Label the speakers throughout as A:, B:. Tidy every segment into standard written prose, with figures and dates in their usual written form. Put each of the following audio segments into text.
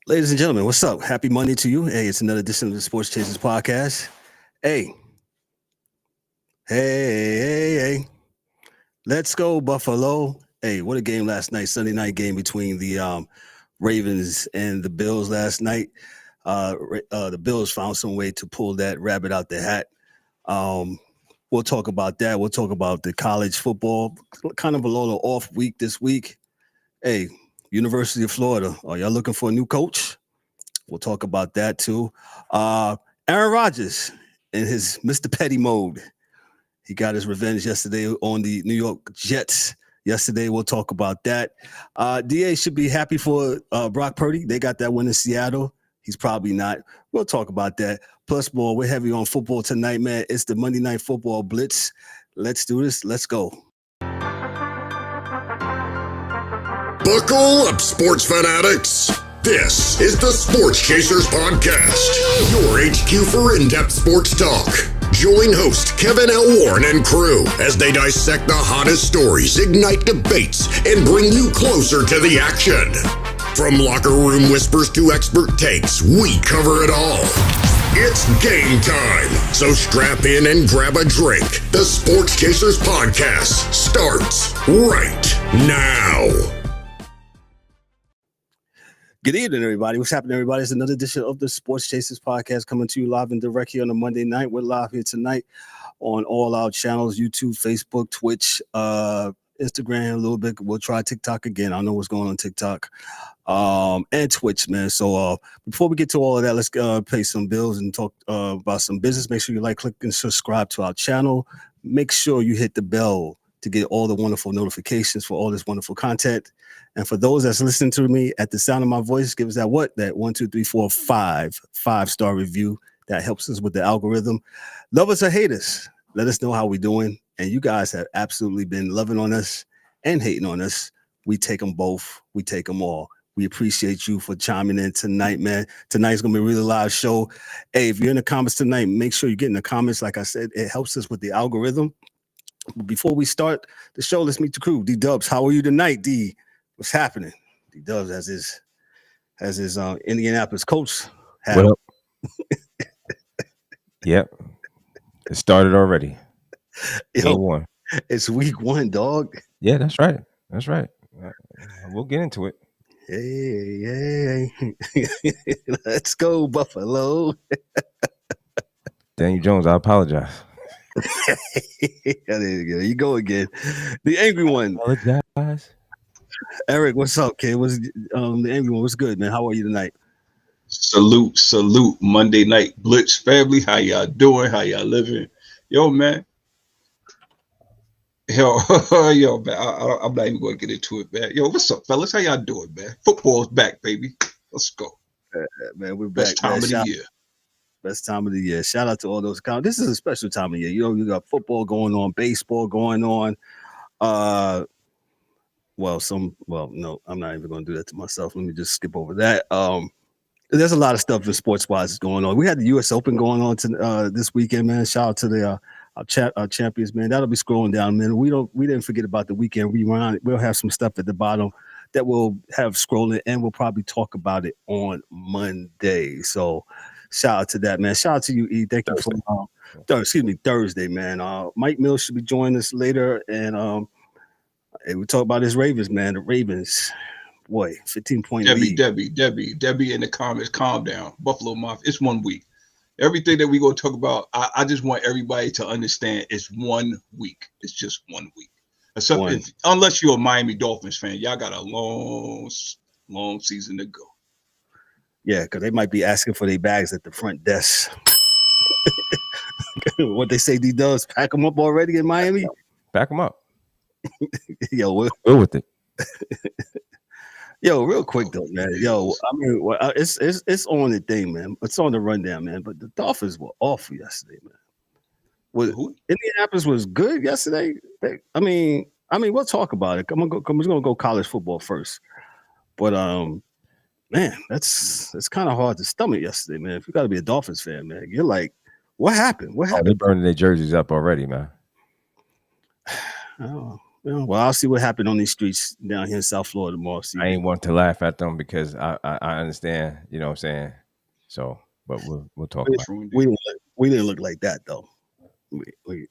A: Ladies and gentlemen, what's up? Happy Monday to you. Hey, it's another edition of the Sports Chasers podcast. Hey, hey. Let's go, Buffalo. Hey, what a game last night. Sunday night game between the Ravens and the Bills last night. The Bills found some way to pull that rabbit out the hat. We'll talk about that. We'll talk about the college football. Kind of a little off week this week. Hey, University of Florida, are y'all looking for a new coach? We'll talk about that too. Aaron Rodgers in his Mr. Petty mode. He got his revenge yesterday on the New York Jets. Yesterday, we'll talk about that. DA should be happy for Brock Purdy. They got that win in Seattle. He's probably not. We'll talk about that. Plus more, we're heavy on football tonight, man. It's the Monday Night Football Blitz. Let's do this. Let's go.
B: Buckle up, sports fanatics. This is the Sports Chasers Podcast, your HQ for in-depth sports talk. Join host Kevin L. Warren and crew as they dissect the hottest stories, ignite debates, and bring you closer to the action. From locker room whispers to expert takes, we cover it all. It's game time, so strap in and grab a drink. The Sports Chasers Podcast starts right now.
A: Good evening, everybody. What's happening, everybody? It's another edition of the Sports Chasers Podcast coming to you live and direct here on a Monday night. We're live here tonight on all our channels, YouTube, Facebook, Twitch, Instagram a little bit. We'll try TikTok again. I know what's going on TikTok and Twitch, man. So before we get to all of that, let's pay some bills and talk about some business. Make sure you like, click, and subscribe to our channel. Make sure you hit the bell to get all the wonderful notifications for all this wonderful content. And for those that's listening to me at the sound of my voice, give us that 1, 2, 3, 4, 5-star review. That helps us with the algorithm. Love us or hate us. Let us know how we're doing. And you guys have absolutely been loving on us and hating on us. We take them both. We take them all. We appreciate you for chiming in tonight, man. Tonight's going to be a really live show. Hey, if you're in the comments tonight, make sure you get in the comments. Like I said, it helps us with the algorithm. Before we start the show, let's meet the crew. D-Dubs, how are you tonight, D? What's happening? D-Dubs has his Indianapolis Colts hat.
C: What up? Yep. It started already.
A: Yo,
C: one.
A: It's week 1, dog.
C: Yeah, that's right. That's right. We'll get into it.
A: Hey. Let's go, Buffalo.
C: Daniel Jones, I apologize.
A: There you go again. The angry one.
C: Apologize.
A: Eric, what's up, kid? What's the angry one? What's good, man? How are you tonight?
D: Salute, Monday Night Blitz family. How y'all doing? How y'all living? Yo, man. Yo, man. I'm not even going to get into it, man. Yo, what's up, fellas? How y'all doing, man? Football's back, baby. Let's go.
A: Man, we're back.
D: Best time of the year.
A: Best time of the year. Shout out to all those accounts. This is a special time of year. You know, you got football going on, baseball going on. No, I'm not even going to do that to myself. Let me just skip over that. There's a lot of stuff in sports-wise going on. We had the U.S. Open going on this weekend, man. Shout out to the our champions, man. That'll be scrolling down, man. We didn't forget about the weekend rewind. We'll have some stuff at the bottom that we'll have scrolling, and we'll probably talk about it on Monday. So shout out to that, man. Shout out to you, E. Thank you for Thursday, man. Mike Mills should be joining us later, and we talk about his Ravens, man. The Ravens, boy, 15-point lead.
D: Debbie in the comments, calm down. Buffalo Mafia, it's 1 week. Everything that we going to talk about, I just want everybody to understand it's 1 week. It's just 1 week. Unless you're a Miami Dolphins fan, y'all got a long season to go.
A: Yeah, because they might be asking for their bags at the front desk. What they say, D-Dubs, pack them up already in Miami?
C: Pack them up.
A: Yo,
C: we're with it.
A: Yo, real quick though, man. Yo, I mean, it's on the thing, man. It's on the rundown, man. But the Dolphins were awful yesterday, man. Indianapolis was good yesterday. I mean, we'll talk about it. We're gonna go college football first. But man, that's kind of hard to stomach yesterday, man. If you got to be a Dolphins fan, man, you're like, what happened? What happened?
C: They're burning their jerseys up already, man.
A: Oh, Well, I'll see what happened on these streets down here in South Florida tomorrow. See,
C: I ain't want to laugh at them because I understand, you know what I'm saying? So, but we'll talk about it.
A: We didn't look like that though. We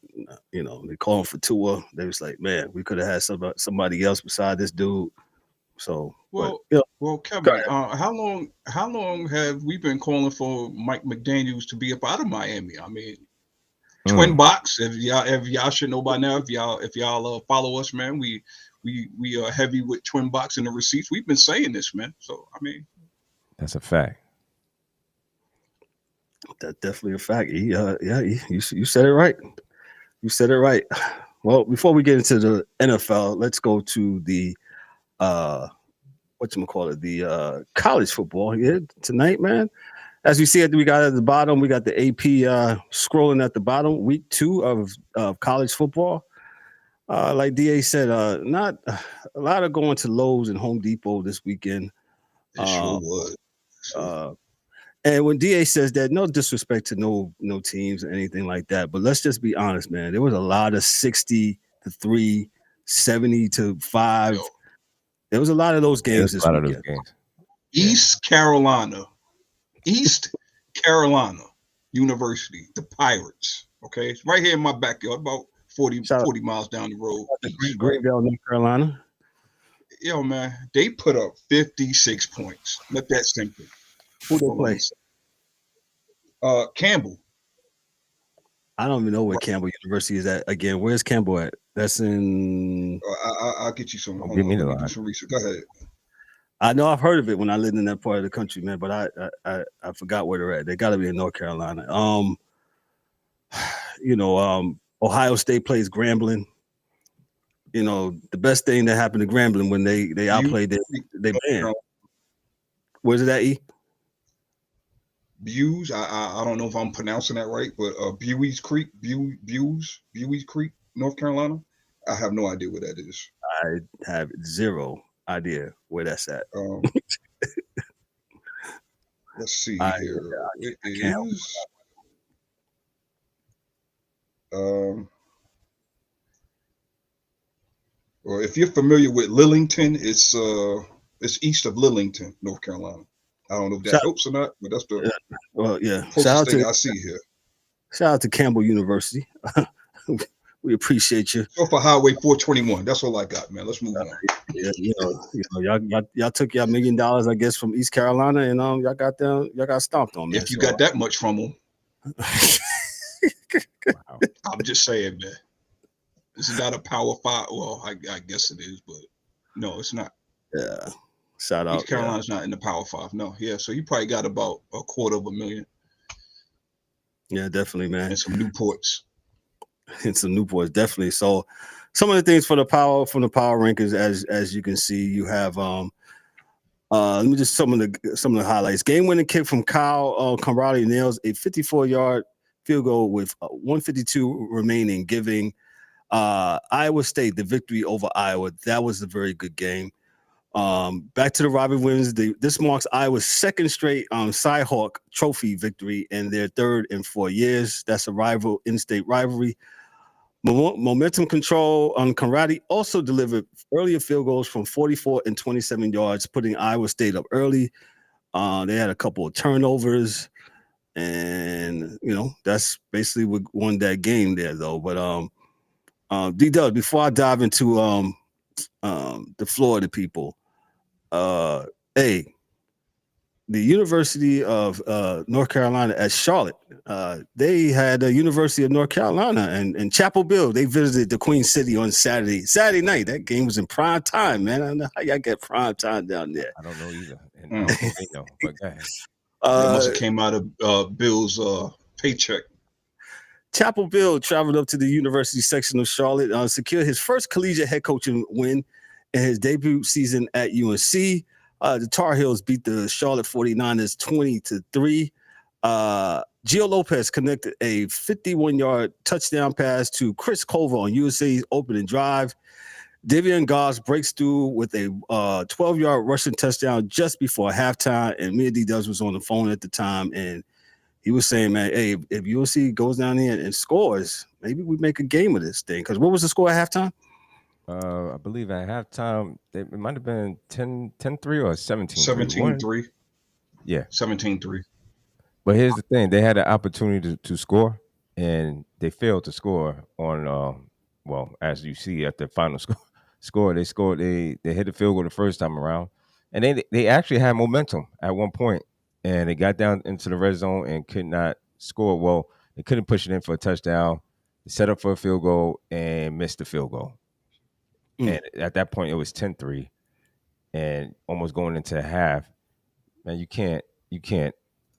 A: they calling for Tua. They was like, man, we could have had somebody else beside this dude. So
D: well, Kevin, how long have we been calling for Mike McDaniels to be up out of Miami? I mean, Twin Box. If y'all should know by now, if y'all follow us, man, we are heavy with Twin Box and the receipts. We've been saying this, man. So I mean,
C: that's a fact.
A: That's definitely a fact. You said it right. You said it right. Well, before we get into the NFL, let's go to the the college football here tonight, man. As we see it, we got at the bottom, we got the AP scrolling at the bottom, week 2 of college football. Like DA said, not a lot of going to Lowe's and Home Depot this weekend.
D: It sure was.
A: And when DA says that, no disrespect to no teams or anything like that, but let's just be honest, man. There was a lot of 60-3, 70-5. There was a lot of those games this weekend.
D: East Carolina University, the Pirates. Okay, it's right here in my backyard, about 40 miles down the road.
A: Greenville, North Carolina.
D: Yo, man, they put up 56 points. Let that sink in.
A: Who they play?
D: Campbell.
A: I don't even know where Campbell University is at. Again, where's Campbell at? That's in.
D: I'll get you some.
C: Give me the line.
D: Some research. Go ahead.
A: I know I've heard of it when I lived in that part of the country, man, but I forgot where they're at. They got to be in North Carolina. Ohio State plays Grambling. The best thing that happened to Grambling when they outplayed they band. Where's it at, E?
D: Bues. I don't know if I'm pronouncing that right, but Bues Creek, North Carolina. I have no idea where that is.
A: I have zero idea where that's at.
D: Let's see here. It is. Well, if you're familiar with Lillington, it's east of Lillington, North Carolina. I don't know if that helps or not, but that's the closest thing I see here.
A: Shout out to Campbell University. We appreciate you.
D: Go for Highway 421. That's all I got, man. Let's move on.
A: Y'all took y'all $1 million, I guess, from East Carolina, and y'all got stomped on, man.
D: If you got that much from them. Wow. I'm just saying, man. This is not a Power 5. Well, I guess it is, but no, it's not.
A: Yeah. Shout out.
D: East Carolina's not in the Power 5. No. Yeah. So you probably got about $250,000.
A: Yeah, definitely, man.
D: And some Newports.
A: Definitely. So some of the things from the power rankings, as you can see, you have let me just some of the highlights. Game winning kick from Kyle Conradi nails a 54-yard field goal with 152 remaining, giving Iowa State the victory over Iowa. That was a very good game. Back to the Robin Williams. This marks Iowa's second straight Cy-Hawk Trophy victory and their third in 4 years. That's a in-state rivalry. Momentum control on Conradi also delivered earlier field goals from 44 and 27 yards, putting Iowa State up early. They had a couple of turnovers, and that's basically what won that game there, though. But D-Dub, before I dive into the Florida people, the University of North Carolina at Charlotte, they had a University of North Carolina and Chapel Hill. They visited the Queen City on Saturday night. That game was in prime time, man. I don't know how y'all get prime time down there.
C: I don't know either. And I don't think they know, but go ahead.
D: It must have came out of Bill's paycheck.
A: Chapel Hill traveled up to the University section of Charlotte, secured his first collegiate head coaching win in his debut season at UNC. The Tar Heels beat the Charlotte 49ers 20-3. Gio Lopez connected a 51-yard touchdown pass to Chris Culver on USA's opening drive. Davian Goss breaks through with a 12-yard rushing touchdown just before halftime, and me and D-Dubs was on the phone at the time, and he was saying, man, hey, if USC goes down there and scores, maybe we make a game of this thing. Because what was the score at halftime?
C: I believe at halftime it might have been 10-3 or 17-3.
D: 17-3.
C: Yeah.
D: 17-3.
C: But here's the thing: they had an opportunity to score, and they failed to score on. Well, as you see at the final score, they scored. They hit the field goal the first time around, and they actually had momentum at one point, and they got down into the red zone and could not score. Well, they couldn't push it in for a touchdown. They set up for a field goal and missed the field goal. And at that point, it was 10-3, and almost going into half. Man, you can't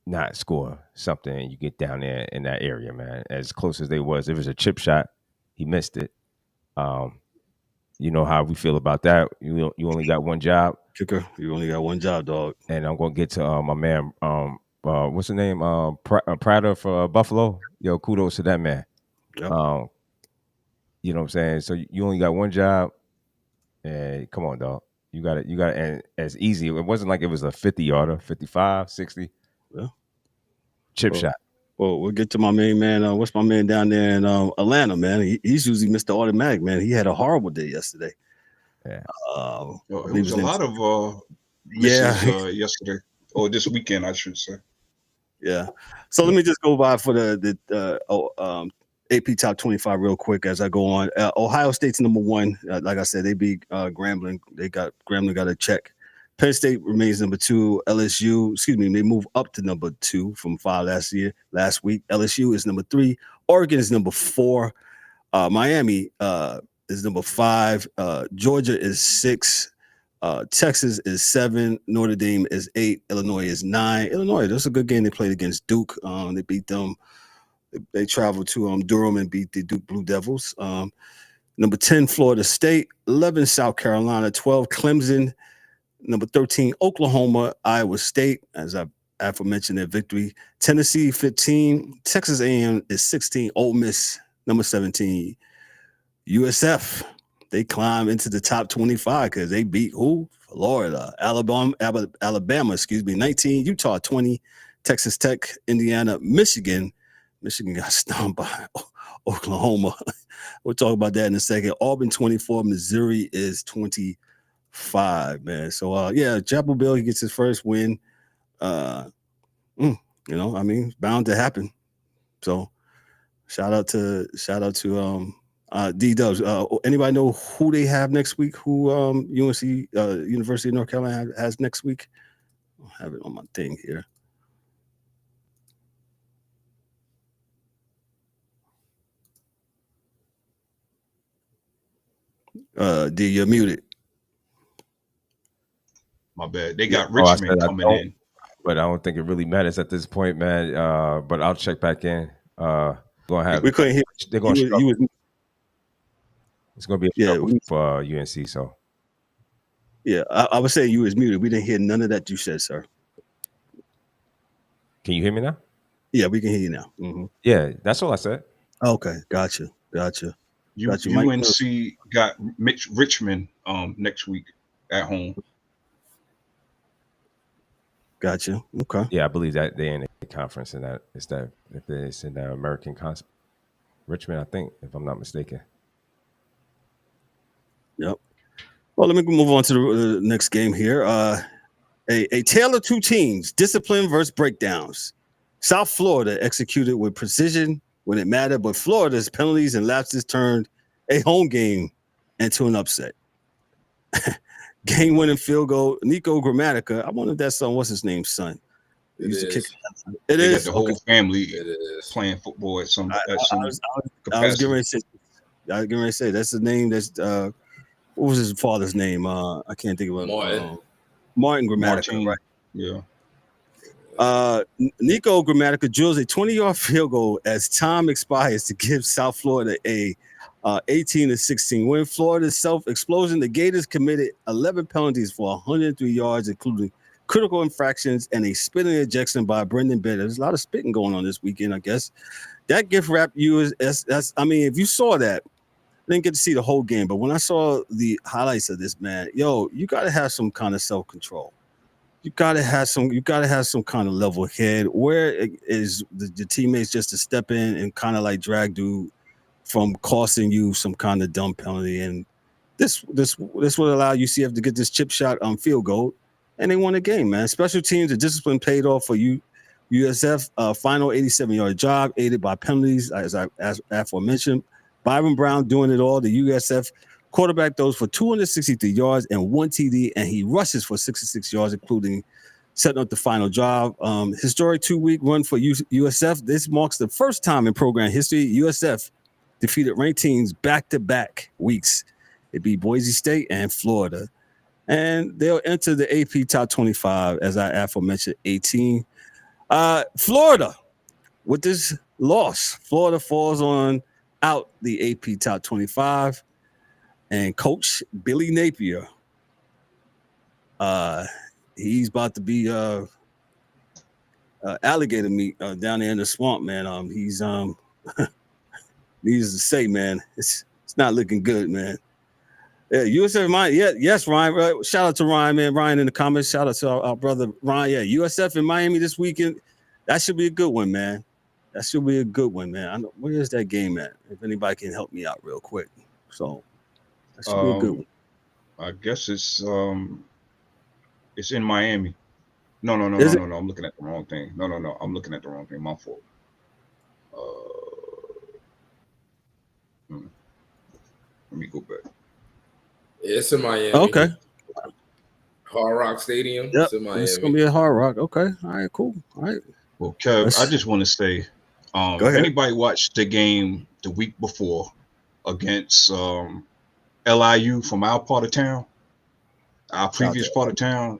C: not score something and you get down there in that area, man. As close as they was, it was a chip shot. He missed it. You know how we feel about that. You only got one job.
A: Kicker, you only got one job, dog.
C: And I'm gonna get to my man. What's the name? Prater for Buffalo. Yo, kudos to that man.
A: Yep.
C: You know what I'm saying? So you only got one job. And come on, dog. You got it. And as easy. It wasn't like it was a 50-yarder, 55, 60.
A: Yeah.
C: Chip shot.
A: Well, we'll get to my main man. What's my man down there in Atlanta, man? He's usually Mr. Automatic, man. He had a horrible day yesterday.
C: Yeah.
D: It was a lot of misses, yesterday. Or this weekend, I should say.
A: Yeah. So let me just go by for the AP Top 25 real quick as I go on. Ohio State's number one. Like I said, they beat Grambling. Grambling got a check. Penn State remains number 2. LSU, they move up to number 2 from 5 last week. LSU is number 3. Oregon is number 4. Miami is number 5. Georgia is 6. Texas is 7. Notre Dame is 8. Illinois is 9. Illinois, that's a good game they played against Duke. They beat them. They traveled to Durham and beat the Duke Blue Devils. Number 10, Florida State. 11, South Carolina. 12, Clemson. Number 13, Oklahoma, Iowa State, as I aforementioned their victory. Tennessee, 15. Texas A&M is 16. Ole Miss, number 17. USF, they climb into the top 25 because they beat who? Florida. Alabama, 19. Utah, 20. Texas Tech, Indiana, Michigan. Michigan got stunned by Oklahoma. We'll talk about that in a second. Auburn, 24. Missouri is 25, man. So Chapel Bill, he gets his first win. It's bound to happen. So shout out to D-Dubs. Anybody know who they have next week? Who UNC University of North Carolina has next week? I have it on my thing here. D, you're muted.
D: My bad. They got Richmond coming in.
C: But I don't think it really matters at this point, man. But I'll check back in. We couldn't hear. They're going to it's going to be a struggle for UNC. So,
A: yeah, I would say you was muted. We didn't hear none of that you said, sir.
C: Can you hear me now?
A: Yeah, we can hear you now. Mm-hmm.
C: Yeah, that's all I said.
A: Okay, gotcha.
D: UNC got Richmond next week at home.
A: Gotcha. Okay.
C: Yeah, I believe that they're in the conference and that it's in the American Conference. Richmond, I think, if I'm not mistaken.
A: Yep. Well, let me move on to the next game here. A tale of two teams: discipline versus breakdowns. South Florida executed with precision when it mattered, but Florida's penalties and lapses turned a home game into an upset. Game-winning field goal, Nico Grammatica. I wonder if that's what's his name's son.
D: It is. The whole family playing football at some.
A: I was getting ready to say that's the name. That's what was his father's name? I can't think of it. Martin Grammatica, right?
D: Yeah.
A: Nico Grammatica drills a 20-yard field goal as time expires to give South Florida a 18-16 win. Florida's self-explosion. The Gators committed 11 penalties for 103 yards, including critical infractions and a spitting ejection by Brendan Bennett. There's a lot of spitting going on this weekend, I guess. That gift wrap if you saw that, I didn't get to see the whole game, but when I saw the highlights of this, man, you got to have some kind of self-control. You gotta have some kind of level head. Where is the teammates just to step in and kind of like drag dude from costing you some kind of dumb penalty? And this would allow UCF to get this chip shot field goal, and they won the game, man. Special teams, the discipline paid off for USF. Final 87-yard job, aided by penalties, as aforementioned. Byron Brown doing it all. The USF quarterback throws for 263 yards and 1 TD, and he rushes for 66 yards, including setting up the final drive. Historic 2-week run for USF. This marks the first time in program history USF defeated ranked teams back-to-back weeks. It beat Boise State and Florida. And they'll enter the AP Top 25, as I aforementioned, 18. Florida, with this loss, Florida falls on out the AP Top 25. And Coach Billy Napier, he's about to be alligator meat down there in the swamp, man. He's needless to say, man, it's not looking good, man. Yeah, USF, Miami. Yeah, yes, Ryan. Shout out to Ryan, man. Ryan in the comments. Shout out to our brother Ryan. Yeah, USF in Miami this weekend. That should be a good one, man. That should be a good one, man. I know, where is that game at? If anybody can help me out real quick. So that should be a good one.
D: I guess it's in Miami. No. I'm looking at the wrong thing. No. I'm looking at the wrong thing. My fault. Let me go back.
E: It's in Miami.
A: Okay.
E: Hard Rock Stadium.
A: Yep.
E: It's in Miami.
A: It's gonna be a Hard Rock. Okay. All right. Cool. All right.
D: Well, Kev, I just want to say, if anybody watched the game the week before against LIU from our part of town, our previous part of town,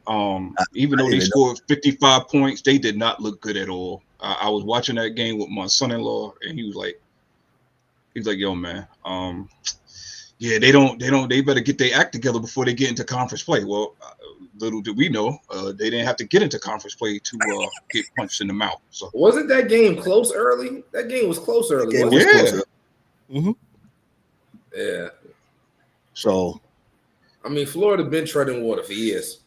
D: even though they scored 55 points, they did not look good at all. I was watching that game with my son-in-law, and he was like, yo, man, yeah, they better get their act together before they get into conference play. Well, little did we know, they didn't have to get into conference play to get punched in the mouth. So
E: wasn't that game close early? That game was close early.
D: Yeah.
A: Mm-hmm.
E: Yeah.
A: So,
E: I mean, Florida been treading water for years.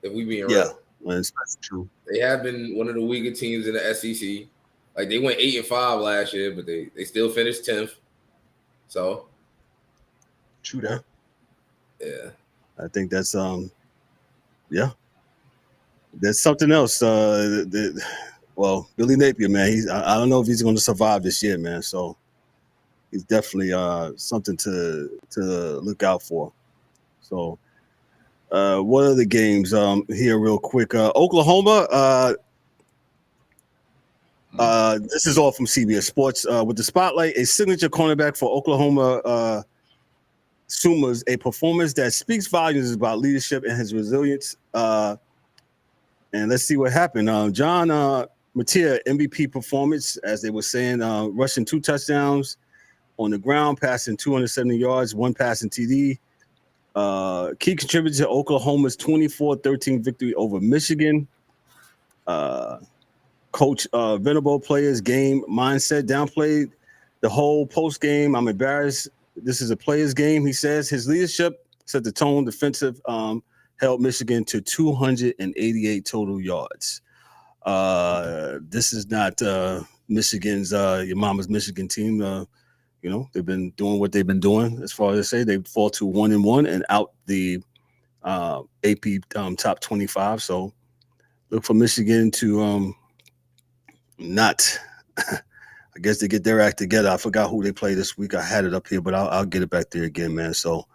E: If we being real,
A: that's true.
E: They have been one of the weaker teams in the SEC. Like they went 8-5 last year, but they still finished 10th. So,
D: true that.
E: Yeah,
A: I think that's There's something else. Well, Billy Napier, man, I don't know if he's going to survive this year, man. So he's definitely something to look out for. So what are the games here real quick? Oklahoma. This is all from CBS Sports. With the spotlight, a signature cornerback for Oklahoma Sooners, a performance that speaks volumes about leadership and his resilience. And let's see what happened. John Napier, MVP performance, as they were saying, rushing 2 touchdowns on the ground, passing 270 yards, 1 passing TD. Key contributor to Oklahoma's 24-13 victory over Michigan. Coach Venable players game mindset downplayed the whole post game. I'm embarrassed. This is a player's game, he says. His leadership set the tone. Defensive held Michigan to 288 total yards. This is not Michigan's your mama's Michigan team. They've been doing what they've been doing. As far as I say, they fall to 1-1 and out the AP top 25. So look for Michigan to not. I guess they get their act together. I forgot who they play this week. I had it up here, but I'll get it back there again, man. So,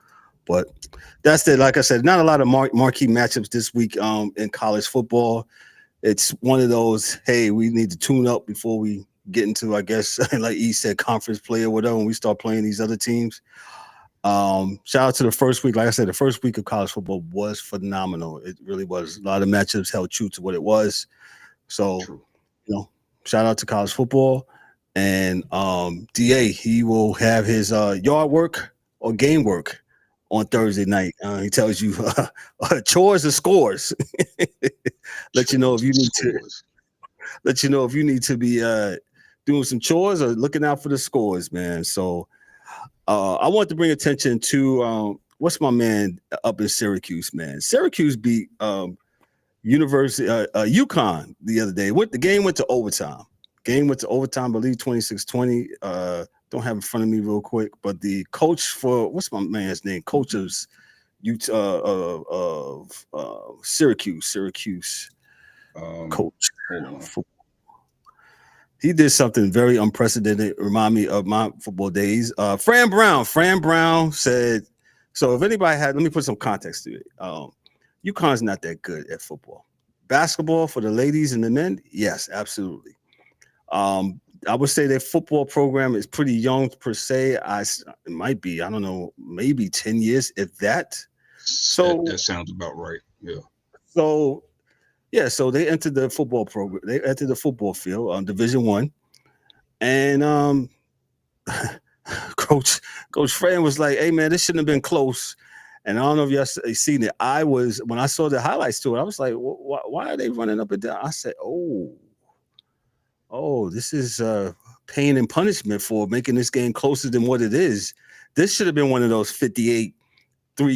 A: but that's it. Like I said, not a lot of marquee matchups this week in college football. It's one of those, hey, we need to tune up before we get into, I guess, like E said, conference play or whatever, when we start playing these other teams. Shout out to the first week. Like I said, the first week of college football was phenomenal. It really was. A lot of matchups held true to what it was. So, shout out to college football. And DA, he will have his yard work or game work on Thursday night. He tells you chores or scores. Let you know if you need to be doing some chores or looking out for the scores, man. So I want to bring attention to what's my man up in Syracuse, man. Syracuse beat UConn the other day. The game went to overtime. I believe 26-20. don't have in front of me real quick, but the coach for what's my man's name? Coach of Syracuse. Coach. He did something very unprecedented. Remind me of my football days. Fran Brown said, so if anybody had, let me put some context to it. UConn's not that good at football. Basketball for the ladies and the men, yes, absolutely. I would say their football program is pretty young per se. It might be, I don't know, maybe 10 years, if that. So
D: that sounds about right. Yeah.
A: So they entered the football program. They entered the football field on Division I, and Coach Fran was like, "Hey man, this shouldn't have been close." And I don't know if y'all seen it. When I saw the highlights to it, I was like, "Why are they running up and down?" I said, "Oh, this is pain and punishment for making this game closer than what it is. This should have been one of those 58-3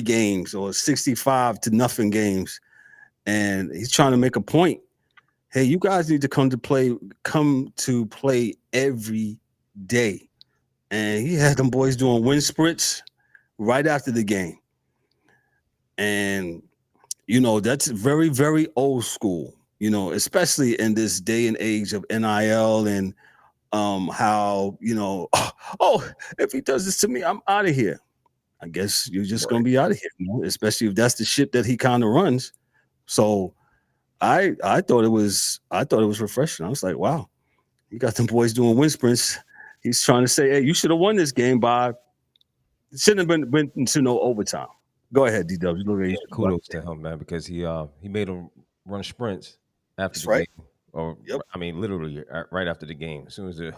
A: games or 65-0 games." And he's trying to make a point. Hey, you guys need to come to play every day. And he had them boys doing wind sprints right after the game. And, that's very, very old school, especially in this day and age of NIL and how, if he does this to me, I'm out of here. I guess you're just going to be out of here, especially if that's the ship that he kind of runs. So I thought it was refreshing. I was like, wow, you got them boys doing wind sprints. He's trying to say, hey, you should have won this game it shouldn't have been into no overtime. Go ahead, D-Dubs.
C: Kudos to him, man, because he made them run sprints after the game. Or I mean, literally right after the game. As soon as the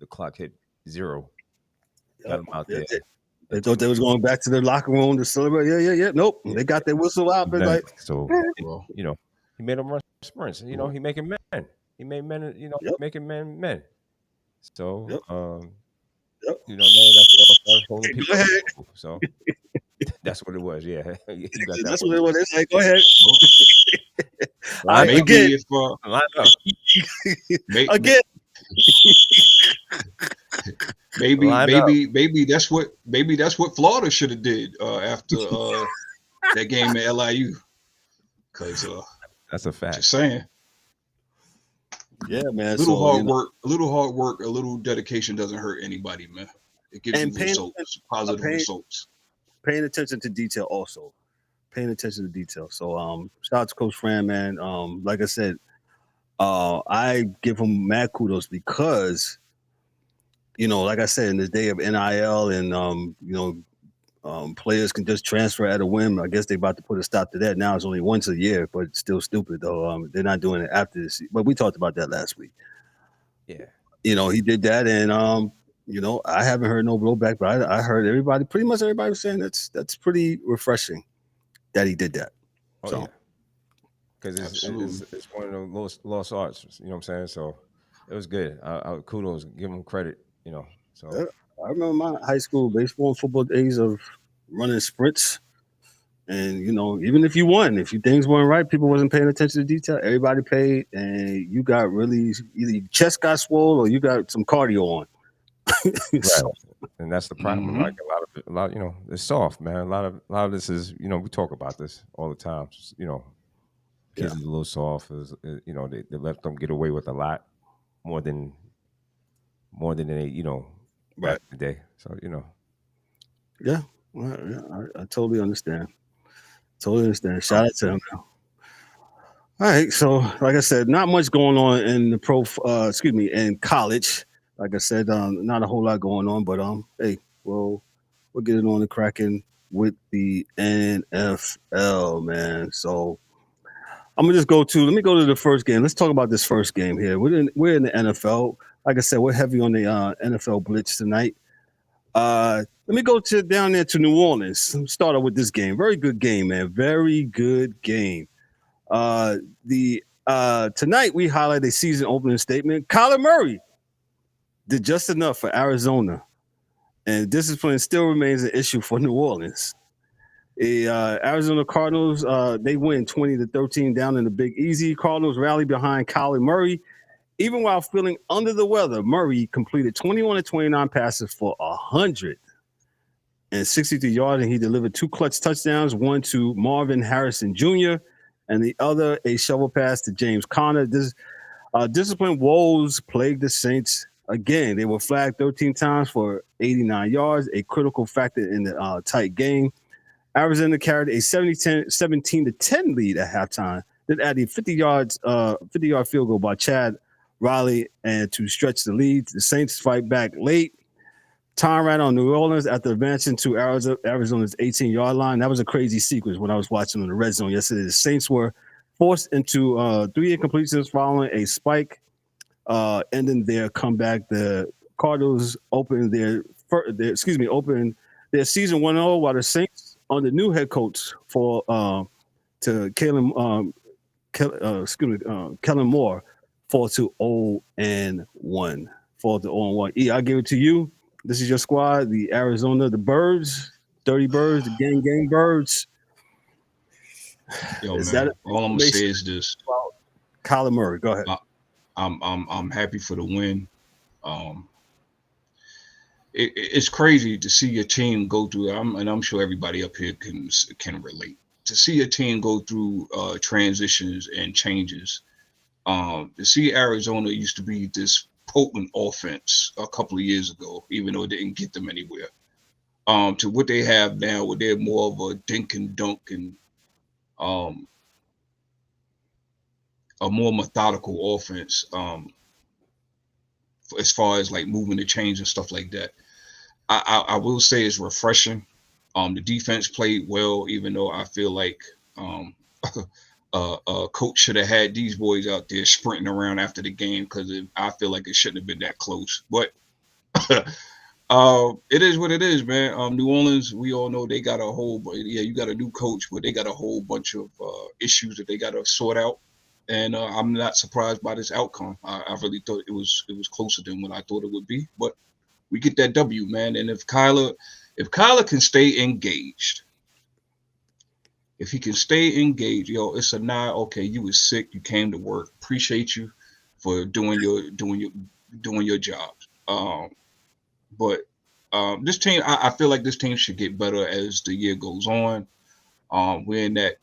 C: clock hit 0, got them out there.
A: They thought they was going back to their locker room to celebrate. Yeah. Nope. They got their whistle out. But
C: he made them run sprints. He making men. He made men, making men. So, that's holding people. So that's what it was. Yeah.
A: That's what it was. It's like, go ahead.
D: Maybe
A: again.
D: Maybe that's what Florida should have did after that game at LIU, because
C: that's a fact.
D: Just saying.
A: Yeah, man.
D: A little hard work, a little dedication doesn't hurt anybody, man. It gives you results, positive results.
A: Paying attention to detail also. Paying attention to detail. So shout out to Coach Fran, man. Like I said, I give him mad kudos because, like I said, in this day of NIL and players can just transfer at a whim. I guess they're about to put a stop to that. Now it's only once a year, but it's still stupid though. They're not doing it after this. But we talked about that last week.
C: Yeah.
A: He did that, and I haven't heard no blowback, but I heard pretty much everybody was saying that's pretty refreshing that he did that.
C: Because it's one of the lost arts, you know what I'm saying? So it was good. I kudos, give him credit, So
A: yeah, I remember my high school baseball and football days of running sprints. And, even if you won, if things weren't right, people wasn't paying attention to detail, everybody paid, and you got really, either your chest got swole or you got some cardio on.
C: Right. And that's the problem. Mm-hmm. Like a lot, it's soft, man. A lot of this is, we talk about this all the time. Just, kids is a little soft. They let them get away with a lot more than they, back in the day. So,
A: Yeah. Well, I totally understand. Shout out to him now. All right. So, like I said, not much going on in the in college. Like I said, not a whole lot going on, but hey, we'll get it on the cracking with the NFL, man. So I'm gonna just let me go to the first game. Let's talk about this first game here. We're in the NFL. Like I said, we're heavy on the NFL Blitz tonight. Let me go down there to New Orleans. Start out with this game. Very good game, man. Very good game. Tonight we highlight a season opening statement. Kyler Murray did just enough for Arizona, and discipline still remains an issue for New Orleans. Arizona Cardinals, they win 20-13 down in the Big Easy. Cardinals rally behind Kyler Murray Even while feeling under the weather, Murray completed 21 of 29 passes for 163 yards, and he delivered 2 clutch touchdowns, one to Marvin Harrison Jr., and the other a shovel pass to James Conner. This disciplined woes plagued the Saints again. They were flagged 13 times for 89 yards, a critical factor in the tight game. Arizona carried a 17-10 lead at halftime. Then added 50-yard field goal by Chad Riley and to stretch the lead. The Saints fight back late. Time ran on New Orleans after advancing to Arizona's 18-yard line. That was a crazy sequence when I was watching on the red zone yesterday. The Saints were forced into 3 incompletions following a spike, ending their comeback. The Cardinals opened their season 1-0, while the Saints under new head coach Kellen Moore fall to 0-1. I'll give it to you. This is your squad, the Arizona, the Birds, Dirty Birds, the Gang Birds.
D: Yo, man, all I'm gonna say is this:
A: Kyler Murray, go ahead.
D: I'm happy for the win. It's crazy to see your team go through. And I'm sure everybody up here can relate to see a team go through transitions and changes. To see Arizona used to be this potent offense a couple of years ago, even though it didn't get them anywhere, to what they have now, where they're more of a dink and dunk and a more methodical offense, as far as like moving the chains and stuff like that. I will say it's refreshing. The defense played well, even though I feel like coach should have had these boys out there sprinting around after the game, because I feel like it shouldn't have been that close. But it is what it is, man. New Orleans, we all know they got you got a new coach, but they got a whole bunch of issues that they got to sort out. And I'm not surprised by this outcome. I really thought it was closer than what I thought it would be. But we get that W, man. And if Kyler can stay engaged, if he can stay engaged, it's a nod. Okay, you was sick, you came to work. Appreciate you for doing your job. But this team, I feel like this team should get better as the year goes on. We're in that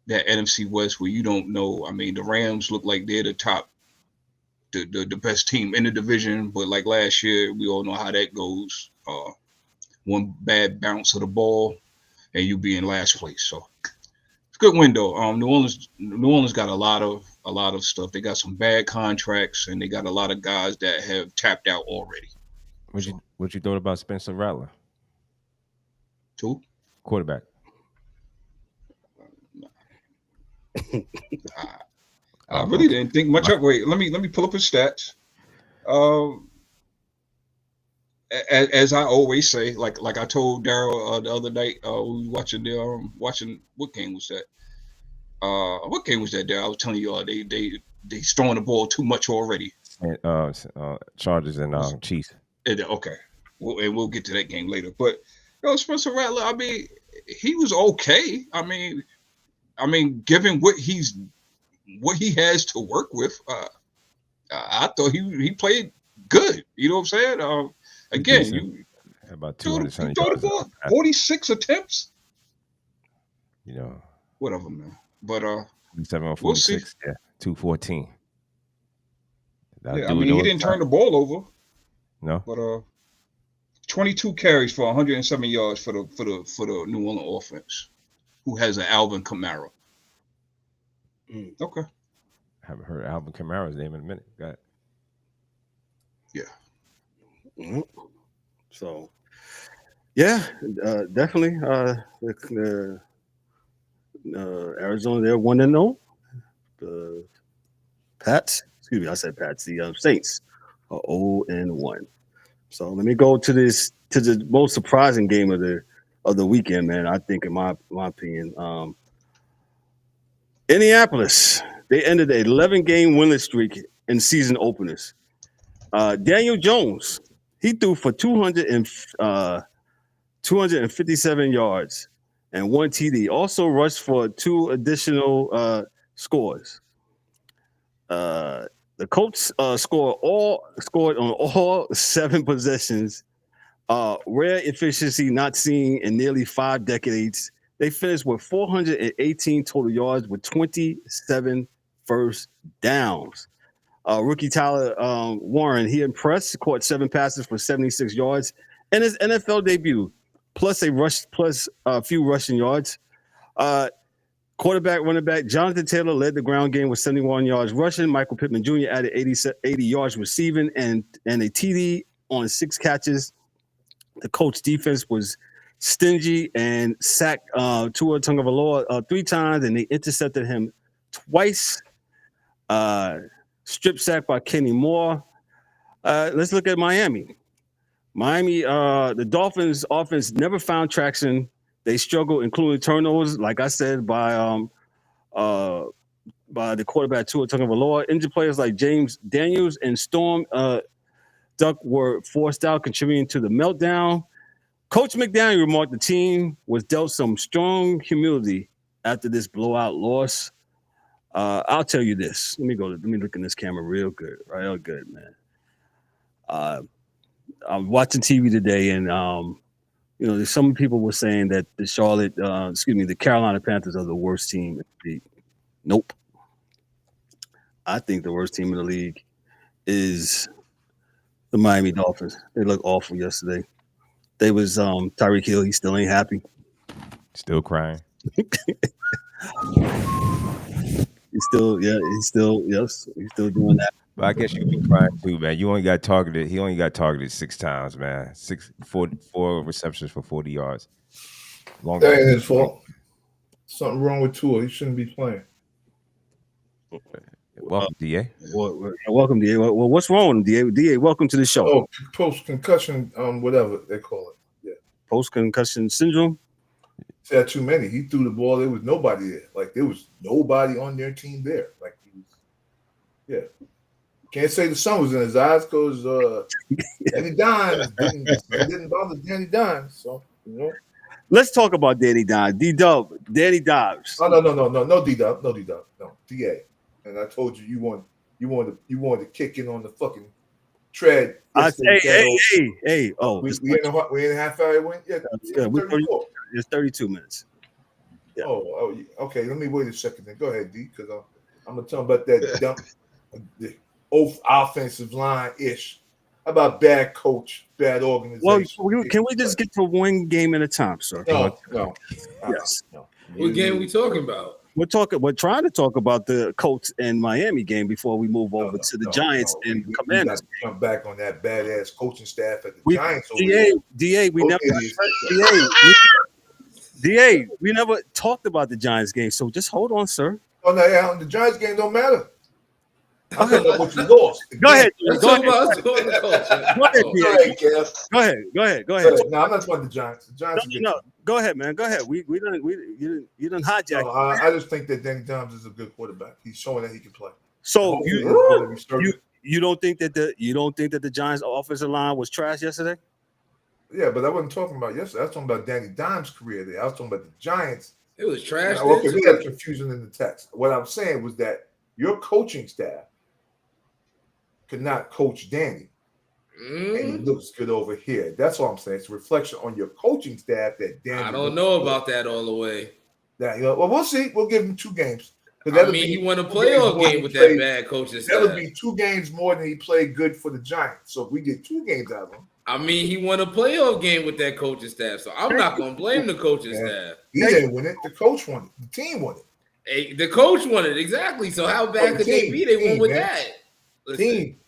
D: NFC West where you don't know. I mean, the Rams look like they're the top, the best team in the division. But like last year, we all know how that goes. One bad bounce of the ball, and you be in last place. So it's a good window. New Orleans got a lot of stuff. They got some bad contracts, and they got a lot of guys that have tapped out already.
C: What you thought about Spencer Rattler?
D: Who?
C: Quarterback.
D: I really didn't think much of. Wait, let me pull up his stats. As I always say, like I told Daryl the other night, we were watching what game was that? What game was that, Daryl? I was telling you, they throwing the ball too much already.
C: Chargers and Chiefs.
D: Okay, we'll get to that game later. But Spencer Rattler, I mean, he was okay. I mean, given what he has to work with, I thought he played good. You know what I'm saying? Again, you
C: about
D: 200 yards. 46 attempts. Whatever, man. But
C: 7 on 46.
D: We'll see.
C: Yeah, 214.
D: Yeah, I mean, he didn't turn the ball over.
C: No.
D: But 22 carries for 107 yards for the New Orleans offense, who has an Alvin Kamara. Okay.
C: I haven't heard Alvin Kamara's name in a minute. Got it.
D: Yeah.
A: Mm-hmm. So, yeah, definitely. Arizona, they're 1-0. The Pats, excuse me, I said Pats. The Saints are 0-1. So let me go to the most surprising game of the weekend, man. I think, in my opinion, Indianapolis, they ended the 11-game winless streak in season openers. Daniel Jones, he threw for 257 yards and 1 TD. Also rushed for 2 additional scores. The The Colts scored on all 7 possessions. Rare efficiency not seen in nearly 5 decades. They finished with 418 total yards with 27 first downs. Rookie Tyler Warren, he impressed, caught 7 passes for 76 yards in his NFL debut, plus a few rushing yards. Running back Jonathan Taylor led the ground game with 71 yards rushing. Michael Pittman Jr. added 80 yards receiving and a TD on 6 catches. The Colts defense was stingy and sacked Tua Tagovailoa 3 times, and they intercepted him twice. Strip sack by Kenny Moore. Let's look at Miami. The Dolphins offense never found traction. They struggled, including turnovers, like I said, by the quarterback Tua Tagovailoa. Injured players like James Daniels and Storm Duck were forced out, contributing to the meltdown. Coach McDaniel remarked the team was dealt some strong humility after this blowout loss. I'll tell you this. Let me look in this camera real good. Real good, man. I'm watching TV today, and some people were saying that the Carolina Panthers are the worst team in the league. Nope. I think the worst team in the league is the Miami Dolphins. They looked awful yesterday. They was Tyreek Hill. He still ain't happy.
C: Still crying.
A: He's still doing that.
C: But I guess you be crying too, man. He only got targeted 6 times, man. 4 receptions for 40 yards.
F: That ain't his fault. Something wrong with Tua. He shouldn't be playing.
C: Welcome, DA.
A: Welcome, DA. Well, what's wrong, DA? DA, welcome to the show.
F: Oh, post-concussion, whatever they call it. Yeah.
A: Post-concussion syndrome?
F: He had too many. He threw the ball. There was nobody there. Like, there was nobody on their team there. Like, yeah. Can't say the sun was in his eyes because Danny Dimes didn't bother Danny Dimes. So,
A: Let's talk about Danny Dimes. Danny Dimes.
F: Oh, no D-Dub. No, DA. And I told you wanted to kick in on the fucking tread.
A: Hey. Oh,
F: we in a half hour win? Yeah,
A: it's 32 minutes. Yeah.
F: Oh, okay. Let me wait a second then. Go ahead, D, because I'm gonna tell him about that dump, the offensive line ish. How about bad coach, bad organization?
A: Well, can we just get to one game at a time, sir?
F: No.
A: Yes.
F: No.
E: What game are we talking about?
A: We're trying to talk about the Colts and Miami game before we move over to the Giants and Commanders.
F: We got to jump back on that badass coaching staff at the Giants.
A: DA, we never talked about the Giants game, so just hold on, sir.
F: Oh no, the Giants game don't matter. I don't know what you lost.
A: Go ahead.
F: Go ahead, Kev.
A: Go ahead.
F: No, I'm not talking about the Giants. The Giants.
A: No. Go ahead, man. Go ahead. You didn't hijack.
F: No, I just think that Danny Dimes is a good quarterback. He's showing that he can play.
A: So you don't think that the Giants' offensive line was trash yesterday?
F: Yeah, but I wasn't talking about yesterday. I was talking about Danny Dimes' career there. I was talking about the Giants.
E: It was trash.
F: Okay, we had confusion in the text. What I'm saying was that your coaching staff could not coach Danny. And he looks good over here. That's all I'm saying. It's a reflection on your coaching staff that Danny.
E: I don't know about that all the way.
F: Well, we'll see. We'll give him 2 games.
E: He won a playoff game with that bad coaching staff.
F: That'll be 2 games more than he played good for the Giants. So if we get 2 games out of him.
E: He won a playoff game with that coaching staff. So I'm not going to blame the coaching staff.
F: He didn't win it. The coach won it. The team won it.
E: Hey, the coach won it. Exactly. So how bad could they be? They won with that. Listen,
F: team.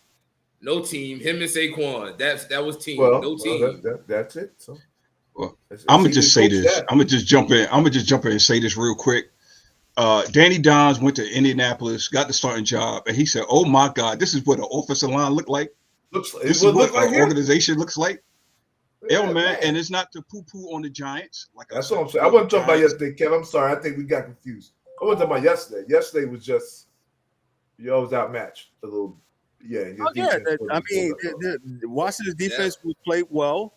E: No team. Him and Saquon. That was team.
F: Well,
E: no team.
F: That's it. So
D: I'm gonna just say this. I'm gonna just jump in and say this real quick. Danny Dimes went to Indianapolis, got the starting job, and he said, "Oh my God, this is what an offensive line look like. This is what an organization looks like." Yeah, man, and it's not to poo-poo on the Giants.
F: That's what I'm saying. I wasn't talking about yesterday, Kev. I'm sorry. I think we got confused. I wasn't talking about yesterday. Yesterday was just you always outmatched a little. Yeah.
A: Washington's defense played well.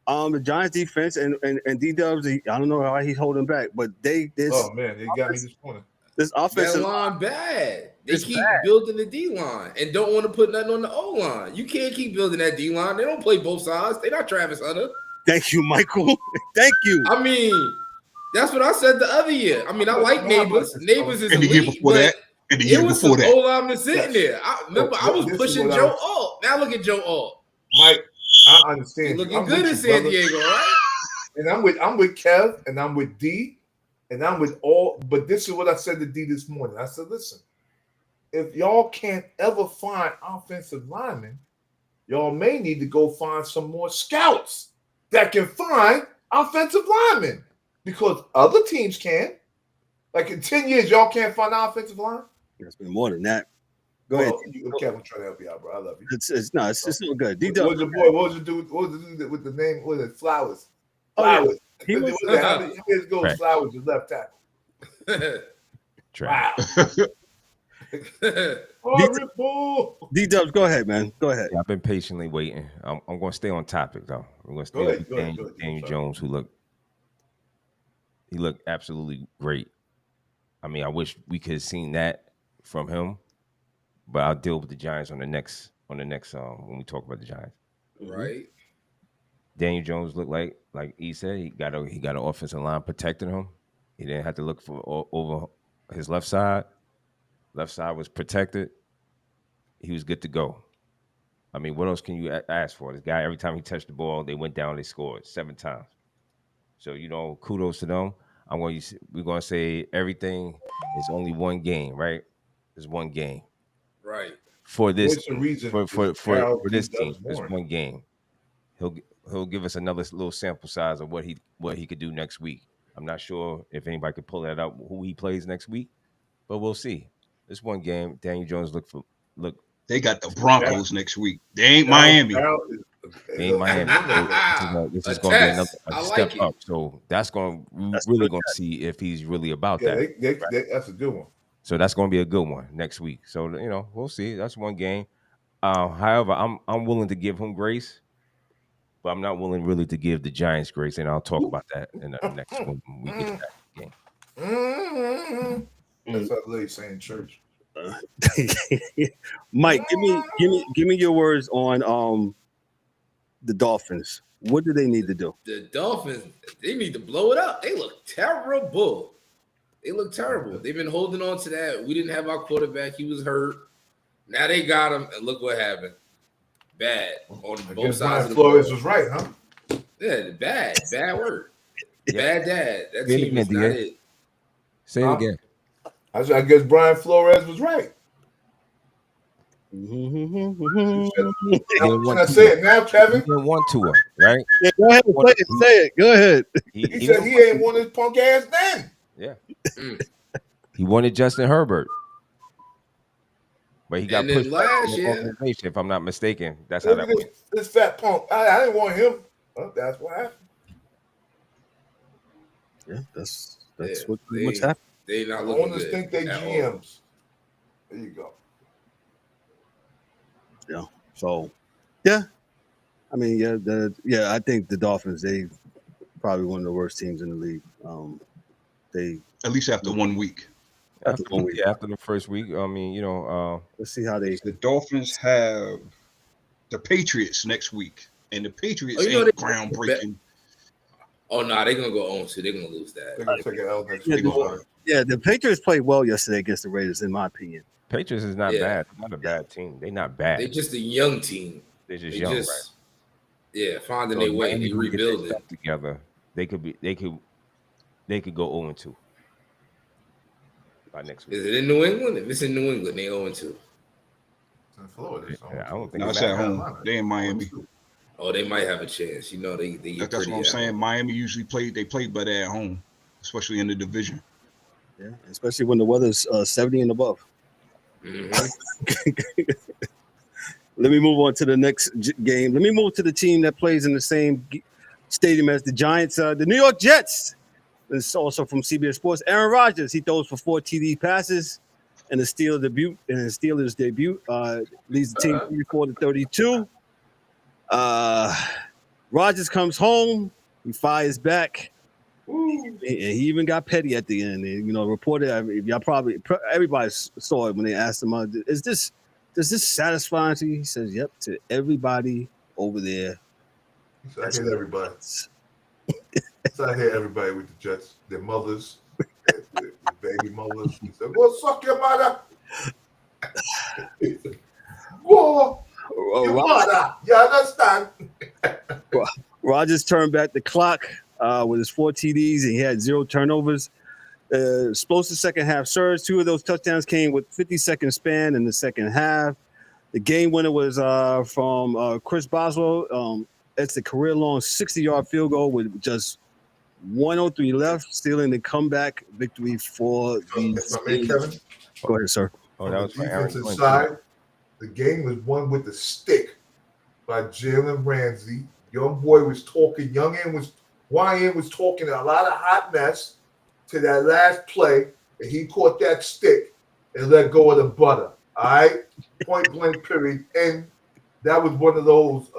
A: The Giants defense and D-Dubs, I don't know how he's holding back, but they.
F: Oh man, they got me this morning.
A: This
E: That
A: offensive
E: line bad. They
A: It's
E: keep
A: bad.
E: building the D line and don't want to put nothing on the O line. You can't keep building that D line. They don't play both sides. They're not Travis Hunter.
A: Thank you, Michael. Thank you.
E: I mean, that's what I said the other year. I mean, I like Neighbors. Neighbors is
D: And the year
E: elite,
D: before
E: but
D: that, and the
E: it
D: year
E: was
D: before
E: some
D: that.
E: O-linemen sitting there. I remember I was
F: This is
E: pushing
F: what
E: Joe Alt. Now look at Joe Alt.
F: Mike, I
E: He
F: understand.
E: looking
F: I'm
E: good
F: with
E: in
F: you,
E: San
F: brother.
E: Diego, right?
F: And I'm with Kev, and I'm with D, and I'm with all. But this is what I said to D this morning. I said, listen, if y'all can't ever find offensive linemen, y'all may need to go find some more scouts that can find offensive linemen, because other teams can. Like in 10 years, y'all can't find an offensive line.
A: It's been more than that. Go ahead.
F: Kevin, trying to help you out, bro. I love you.
A: It's still good.
F: What was your boy? What was the dude? What was the dude with the name? What was it? Flowers. Flowers.
A: He was
F: How many years ago was Flowers was left tackle? Wow.
A: D-Dubs, go ahead, man. Go ahead.
C: Yeah, I've been patiently waiting. I'm going to stay on topic, though. I'm going to stay with Daniel Jones, who looked absolutely great. I mean, I wish we could have seen that from him, but I'll deal with the Giants on the next when we talk about the Giants.
E: Right.
C: Daniel Jones looked like he said, he got an offensive line protecting him. He didn't have to look for over his left side. Left side was protected. He was good to go. I mean, what else can you ask for? This guy, every time he touched the ball, they went down, they scored 7 times. So, kudos to them. We're going to say everything is only one game, right? It's one game.
E: Right.
C: For this
F: What's the reason
C: for this team, it's one game. He'll give us another little sample size of what he could do next week. I'm not sure if anybody could pull that up, who he plays next week, but we'll see. It's one game. Daniel Jones look.
D: They got the Broncos next week. They ain't Miami.
C: They ain't Miami. This is going to be another step up. So that's going to see if he's really about that.
F: That's a good one.
C: So that's going to be a good one next week. So we'll see. That's one game. However, I'm willing to give him grace, but I'm not willing really to give the Giants grace, and I'll talk about that in the next one when we get to that game.
F: That's what lady saying, church.
A: Mike, give me your words on the Dolphins. What do they need to do?
E: The Dolphins, they need to blow it up. They look terrible. They've been holding on to that. We didn't have our quarterback. He was hurt. Now they got him, and look what happened. Bad on both sides of the ball.
F: Flores was right, huh?
E: Yeah, bad work. Bad dad. That
C: Say it
E: team
C: again,
E: is not
C: DA.
E: it.
C: Say it again.
F: I guess Brian Flores was right. Can I say it now, Kevin?
C: He didn't want Tua, right?
A: Yeah, go ahead. Say it. Go ahead.
F: He said he ain't want his punk ass then.
C: Yeah. He wanted Justin Herbert. But he got pushed
E: last year,
C: organization, if I'm not mistaken. That's how that went.
F: This fat punk. I didn't want him. Well, that's what happened.
A: Yeah, that's what's happening.
E: They not
F: I
E: looking
F: want to
E: good
F: think they
E: at
F: GMs.
E: all.
F: There you go.
A: Yeah. So, yeah. I mean, I think the Dolphins, they probably one of the worst teams in the league. They
D: at least after 1 week.
C: After the first week, I mean,
A: let's see how they.
D: The Dolphins have the Patriots next week, and the Patriots ain't groundbreaking.
E: Oh no, they're gonna go 0-2. They're gonna lose that.
F: They're gonna take it out next week.
A: Yeah, the Patriots played well yesterday against the Raiders, in my opinion.
C: Patriots is not bad. Not a bad team. They're not bad.
E: They're just a young team.
C: They're just young, right?
E: Yeah, finding their way. They rebuilding
C: together. They could go 0-2 by next week.
E: Is it in New England? If it's in New England, they 0-2.
F: Florida.
C: I don't think
D: it's at home. They in Miami.
E: Oh, they might have a chance. They get
D: that's what I'm saying. Miami usually they play better at home, especially in the division.
A: Yeah, especially when the weather's 70 and above.
E: Mm-hmm.
A: Let me move on to the next game. Let me move to the team that plays in the same stadium as the Giants. The New York Jets. This is also from CBS Sports. Aaron Rodgers, he throws for 4 TD passes in his Steelers debut. Leads the team 34-32. Rodgers comes home. He fires back. And he even got petty at the end. And, you know, reported. Y'all probably everybody saw it when they asked him, "Does this satisfy you?" He says, "Yep." To everybody over there.
F: I hate everybody. So I hate everybody with the Jets, their mothers, their baby mothers. He said, "Go suck your mother." Go your mother. You understand?
A: Rodgers turned back the clock with his 4 TDs, and he had 0 turnovers. Explosive second half surge. 2 of those touchdowns came with 50-second span in the second half. The game winner was from Chris Boswell. It's the career-long 60-yard field goal with just 1:03 left, stealing the comeback victory for the
F: Kevin.
A: Go ahead, sir.
C: Oh, that was
F: the defensive side. The game was won with the stick by Jalen Ramsey. Young boy was talking. YN was talking a lot of hot mess to that last play, and he caught that stick and let go of the butter. All right, point blank period. And that was one of those.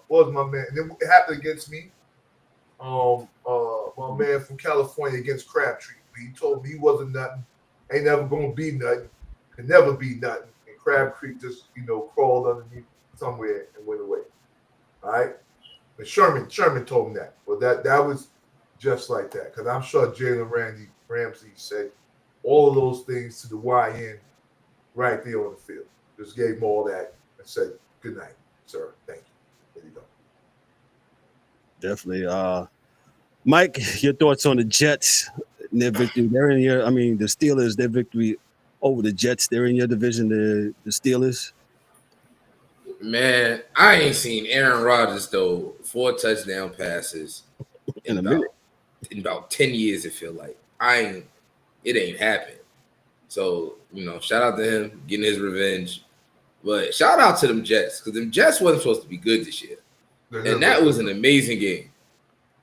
F: What was my man? And it happened against me. My man from California against Crabtree. He told me he wasn't nothing. Ain't never gonna be nothing. Can never be nothing. And Crabtree just, crawled underneath somewhere and went away. All right. But Sherman told him that. Well, that was just like that. Because I'm sure Jalen Ramsey said all of those things to the YN right there on the field. Just gave him all that and said, "Good night, sir. Thank you." There you go.
A: Definitely. Mike, your thoughts on the Jets and their victory? They're in the Steelers, their victory over the Jets. They're in your division, the Steelers.
E: Man, I ain't seen Aaron Rodgers though 4 touchdown passes in about 10 years. It feel like it ain't happened. So shout out to him getting his revenge, but shout out to them Jets because them Jets wasn't supposed to be good this year, and that was an amazing game.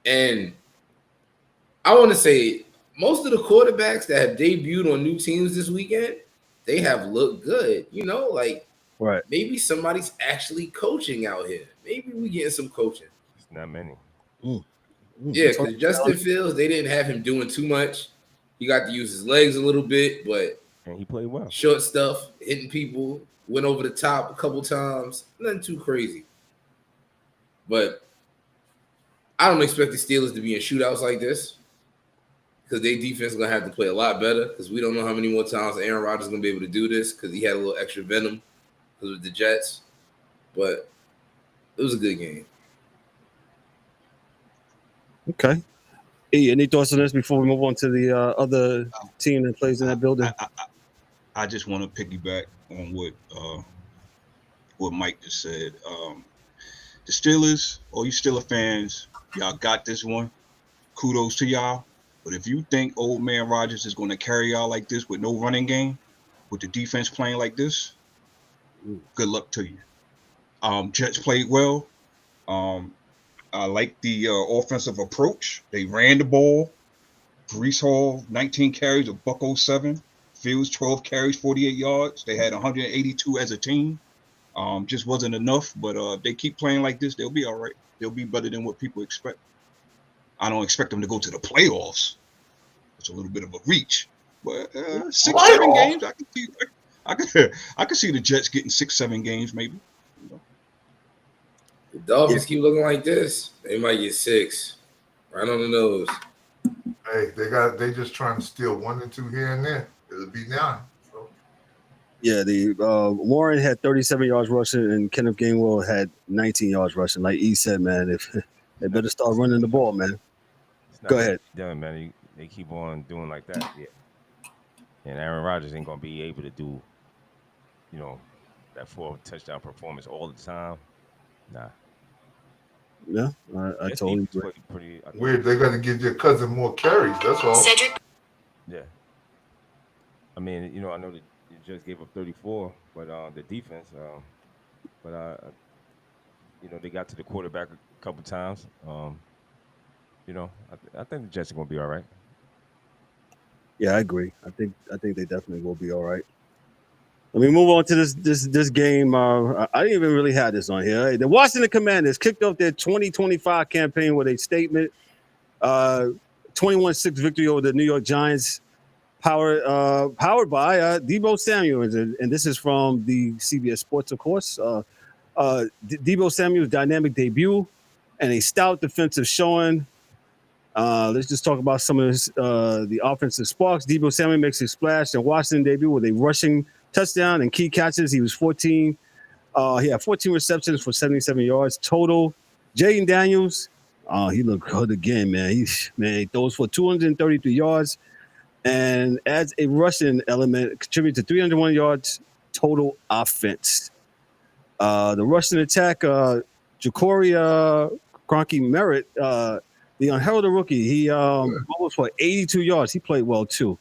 E: And I want to say most of the quarterbacks that have debuted on new teams this weekend, they have looked good.
A: Right.
E: Maybe somebody's actually coaching out here. Maybe we getting some coaching.
C: It's not many.
E: Yeah, because Justin Fields, they didn't have him doing too much. He got to use his legs a little bit,
C: and he played well.
E: Short stuff, hitting people, went over the top a couple times. Nothing too crazy. But I don't expect the Steelers to be in shootouts like this because their defense is going to have to play a lot better because we don't know how many more times Aaron Rodgers is going to be able to do this because he had a little extra venom because of the Jets. But it was a good game.
A: Okay. Hey, any thoughts on this before we move on to the other team that plays in that building?
D: I just want to piggyback on what Mike just said. The Steelers, all you Steeler fans, y'all got this one. Kudos to y'all. But if you think old man Rodgers is going to carry y'all like this with no running game, with the defense playing like this, good luck to you. Jets played well. I like the offensive approach. They ran the ball. Breece Hall, 19 carries, a $107. Fields, 12 carries, 48 yards. They had 182 as a team. Just wasn't enough, but if they keep playing like this, they'll be all right. They'll be better than what people expect. I don't expect them to go to the playoffs. It's a little bit of a reach, but 6-7 games, I can see the Jets getting 6-7 games maybe.
E: The Dolphins keep looking like this, they might get 6. Right on the nose.
F: Hey, they just trying to steal 1 and 2 here and there. It'll be 9. So.
A: Yeah, the Warren had 37 yards rushing, and Kenneth Gainwell had 19 yards rushing. Like E said, man, if they better start running the ball, man. Go ahead.
C: Done, man. They keep on doing like that. Yeah. And Aaron Rodgers ain't gonna be able to do, that 4 touchdown performance all the time. Nah.
A: Yeah, I totally agree.
F: Weird, they're gonna give your cousin more carries. That's all.
C: Cedric. Yeah. I mean, I know that you just gave up 34, but the defense, they got to the quarterback a couple times. I think the Jets are gonna be all right.
A: Yeah, I agree. I think they definitely will be all right. Let me move on to this game. I didn't even really have this on here. The Washington Commanders kicked off their 2025 campaign with a statement. 21-6 victory over the New York Giants, powered by Debo Samuel, and this is from the CBS Sports, of course. Debo Samuel's dynamic debut and a stout defensive showing. Let's just talk about some of the offensive sparks. Debo Samuel makes his splash in Washington debut with a rushing touchdown and key catches. He was 14. He had 14 receptions for 77 yards total. Jaden Daniels, he looked good again, man. He throws for 233 yards and adds a rushing element, contributing to 301 yards total offense. The rushing attack, Ja'Cory Cronky Merritt, the unheralded rookie, he almost for 82 yards. He played well too.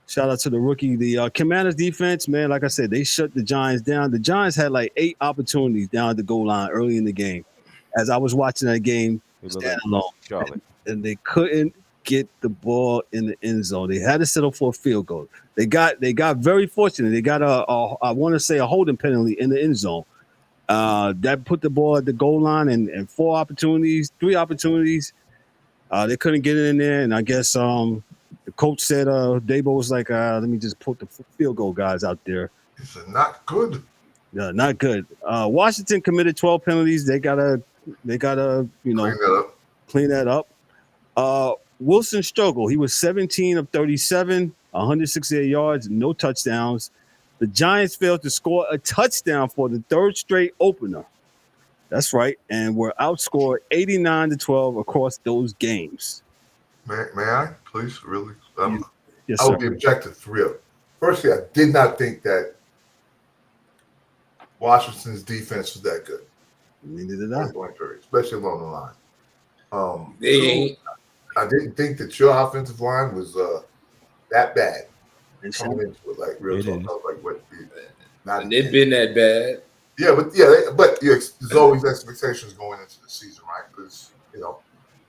A: Shout out to the rookie. The Commanders defense, man, like I said, they shut the Giants down. The Giants had like 8 opportunities down at the goal line early in the game. As I was watching that game, stand alone, and they couldn't get the ball in the end zone. They had to settle for a field goal. They got very fortunate. They got I want to say a holding penalty in the end zone. That put the ball at the goal line and 3 opportunities. They couldn't get it in there, and I guess the coach said Daboll was like, let me just put the field goal guys out there.
F: He said, not good.
A: Yeah, not good. Washington committed 12 penalties. They gotta clean that up. Wilson struggled. He was 17 of 37, 168 yards, no touchdowns. The Giants failed to score a touchdown for the 3rd straight opener. That's right, and were outscored 89-12 across those games.
F: May I, please, really?
A: Yes,
F: I would be objective for real. Firstly, I did not think that Washington's defense was that good.
A: Neither did I.
F: Especially along the line. I didn't think that your offensive line was that bad. Coming into it, like real talk, I was like, what?
E: And they've been that bad.
F: Yeah, but there's always expectations going into the season, right? Because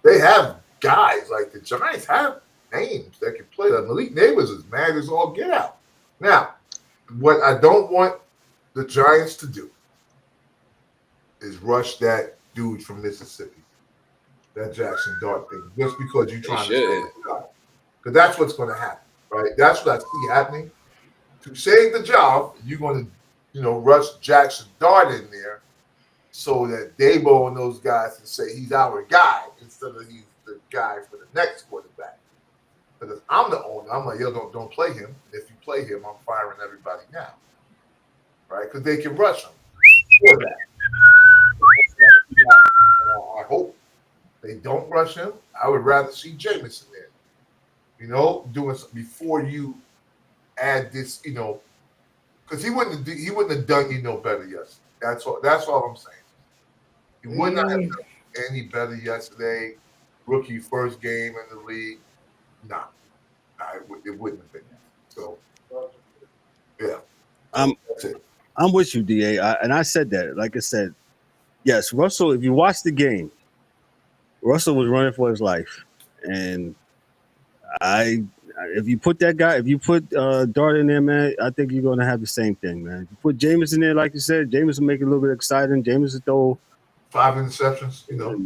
F: they have guys like the Giants have names that can play. Like Malik Neighbors is mad as all get out. Now, what I don't want the Giants to do is rush that dude from Mississippi, that Jackson Dart thing, just because you're trying to save the job. Because that's what's going to happen, right? That's what I see happening. To save the job, you're going to rush Jackson Dart in there so that Daboll and those guys can say he's our guy instead of he's the guy for the next quarterback. Because if I'm the owner, I'm like, yo, don't play him. If you play him, I'm firing everybody now. Right? Because they can rush him for that. I hope they don't rush him. I would rather see Jameson there. Doing something before you add this, because he wouldn't have done you no better yesterday. That's all I'm saying. He would not have done any better yesterday. Rookie first game in the league. Nah, it wouldn't have been that. So, yeah. That's it.
A: I'm with you, DA. And I said that. Like I said, yes, Russell, if you watch the game, Russell was running for his life. And if you put Dart in there, man, I think you're going to have the same thing, man. If you put Jameis in there, like you said, Jameis will make it a little bit exciting. Jameis will throw
F: 5 interceptions,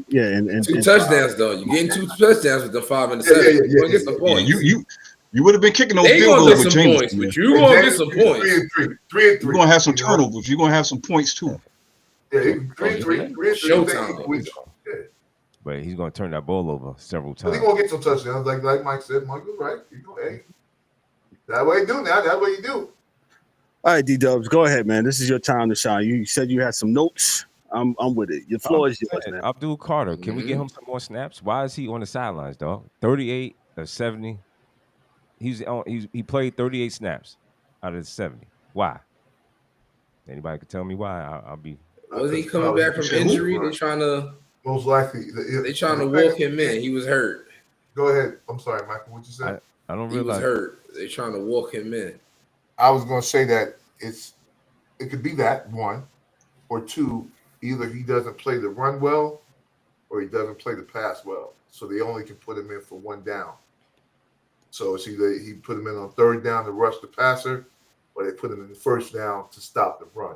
A: Yeah, and
E: 2 touchdowns, though. You're getting 2 touchdowns with the 5 interceptions. You're going to get some points.
D: You would have been kicking those
E: field
D: goals
E: goals
D: with
E: some
D: Jameis.
E: points, but you're going to get some points.
F: 3-3.
D: You're going to have some turnovers. You're going to have some points, too.
F: Yeah, 3-3.
E: Showtime.
C: But he's going to turn that ball over several times.
F: He's going to get some touchdowns, like Mike said. Mike was right. That way you do now. That way you do.
A: All right, D-Dubs, go ahead, man. This is your time to shine. You said you had some notes. I'm with it. Your floor is yours, man.
C: Abdul Carter, can we get him some more snaps? Why is he on the sidelines, dog? 38 or 70. He played 38 snaps out of the 70. Why? Anybody can tell me why? I'll be.
E: Was he coming back from injury? They trying to
F: most likely.
E: They trying to walk him in. He was hurt.
F: Go ahead. I'm sorry, Michael. What you said?
C: I don't
E: realize he was hurt. They trying to walk him in.
F: I was going to say that it could be that one or two. Either he doesn't play the run well, or he doesn't play the pass well. So they only can put him in for 1 down. So it's either he put him in on 3rd down to rush the passer, or they put him in the 1st down to stop the run.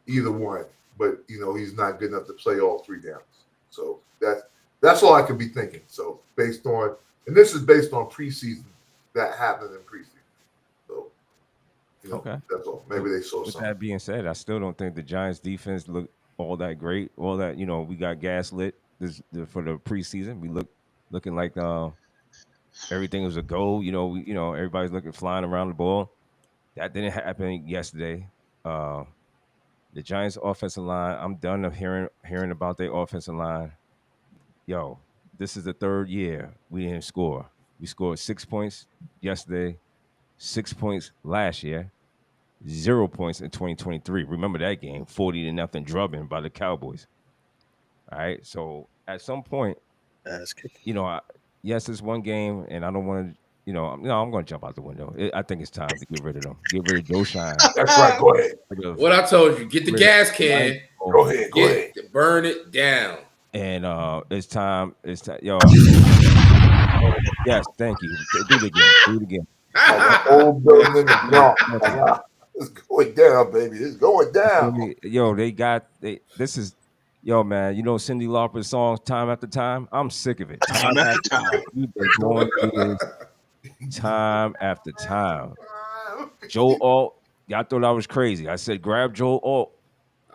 F: Either one, but he's not good enough to play all 3 downs. So that's all I could be thinking. So based on And this is based on preseason that happened in preseason. So,
C: Okay.
F: that's all. Maybe they saw
C: With
F: something.
C: that being said, I still don't think the Giants defense look all that great. All that, we got gaslit for the preseason. We looking like everything was a go. Everybody's looking flying around the ball. That didn't happen yesterday. The Giants offensive line, I'm done of hearing about their offensive line. Yo, this is the third year we didn't score. We scored 6 points yesterday, 6 points last year, 0 points in 2023. Remember that game, 40-0 drubbing by the Cowboys. All right, so at some point, yes, it's one game, and I don't want to. I'm going to jump out the window. I think it's time to get rid of them. Get rid of Joe Shine.
F: That's right. Go ahead.
E: What I told you, get the gas can.
F: Go ahead.
E: Burn it down.
C: And it's time. Yo. Yes, thank you. Do it again.
F: Old building it's going down, baby. It's going down.
C: Yo, this is. Yo, man, Cyndi Lauper's song "Time After Time"? I'm sick of it. Time after time. We've been going through this time after time. Joe Alt, y'all thought I was crazy. I said, grab Joe Alt.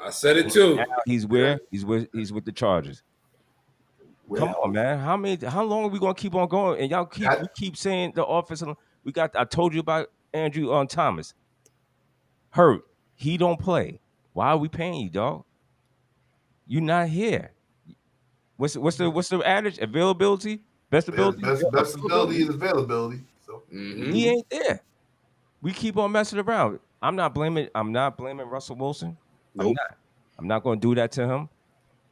E: I said it too.
C: Now he's where? He's with the Chargers. Come on, man. How long are we gonna keep on going? And y'all keep saying the offensive. I told you about Andrew Thomas. Hurt. He don't play. Why are we paying you, dog? You're not here. What's the adage? Availability? Best ability?
F: Best ability is availability. So
C: he ain't there. We keep on messing around. I'm not blaming Russell Wilson.
A: Nope.
C: I'm not going to do that to him.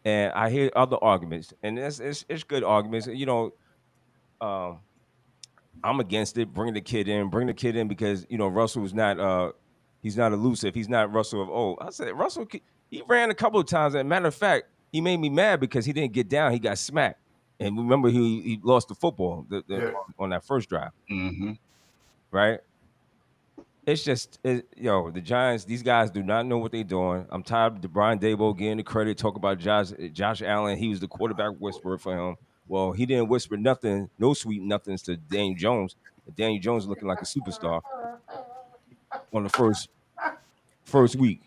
C: And I hear other arguments, and it's good arguments. I'm against it. Bring the kid in because Russell is not he's not elusive. He's not Russell of old. I said Russell. He ran a couple of times. As a matter of fact, he made me mad because he didn't get down. He got smacked. And remember, he lost the football on that first drive.
D: Mm-hmm.
C: Right? It's just, the Giants, these guys do not know what they're doing. I'm tired of Brian Daboll getting the credit, talk about Josh Allen. He was the quarterback whisperer for him. Well, he didn't whisper nothing, no sweet nothings to Daniel Jones. Daniel Jones looking like a superstar on the first week.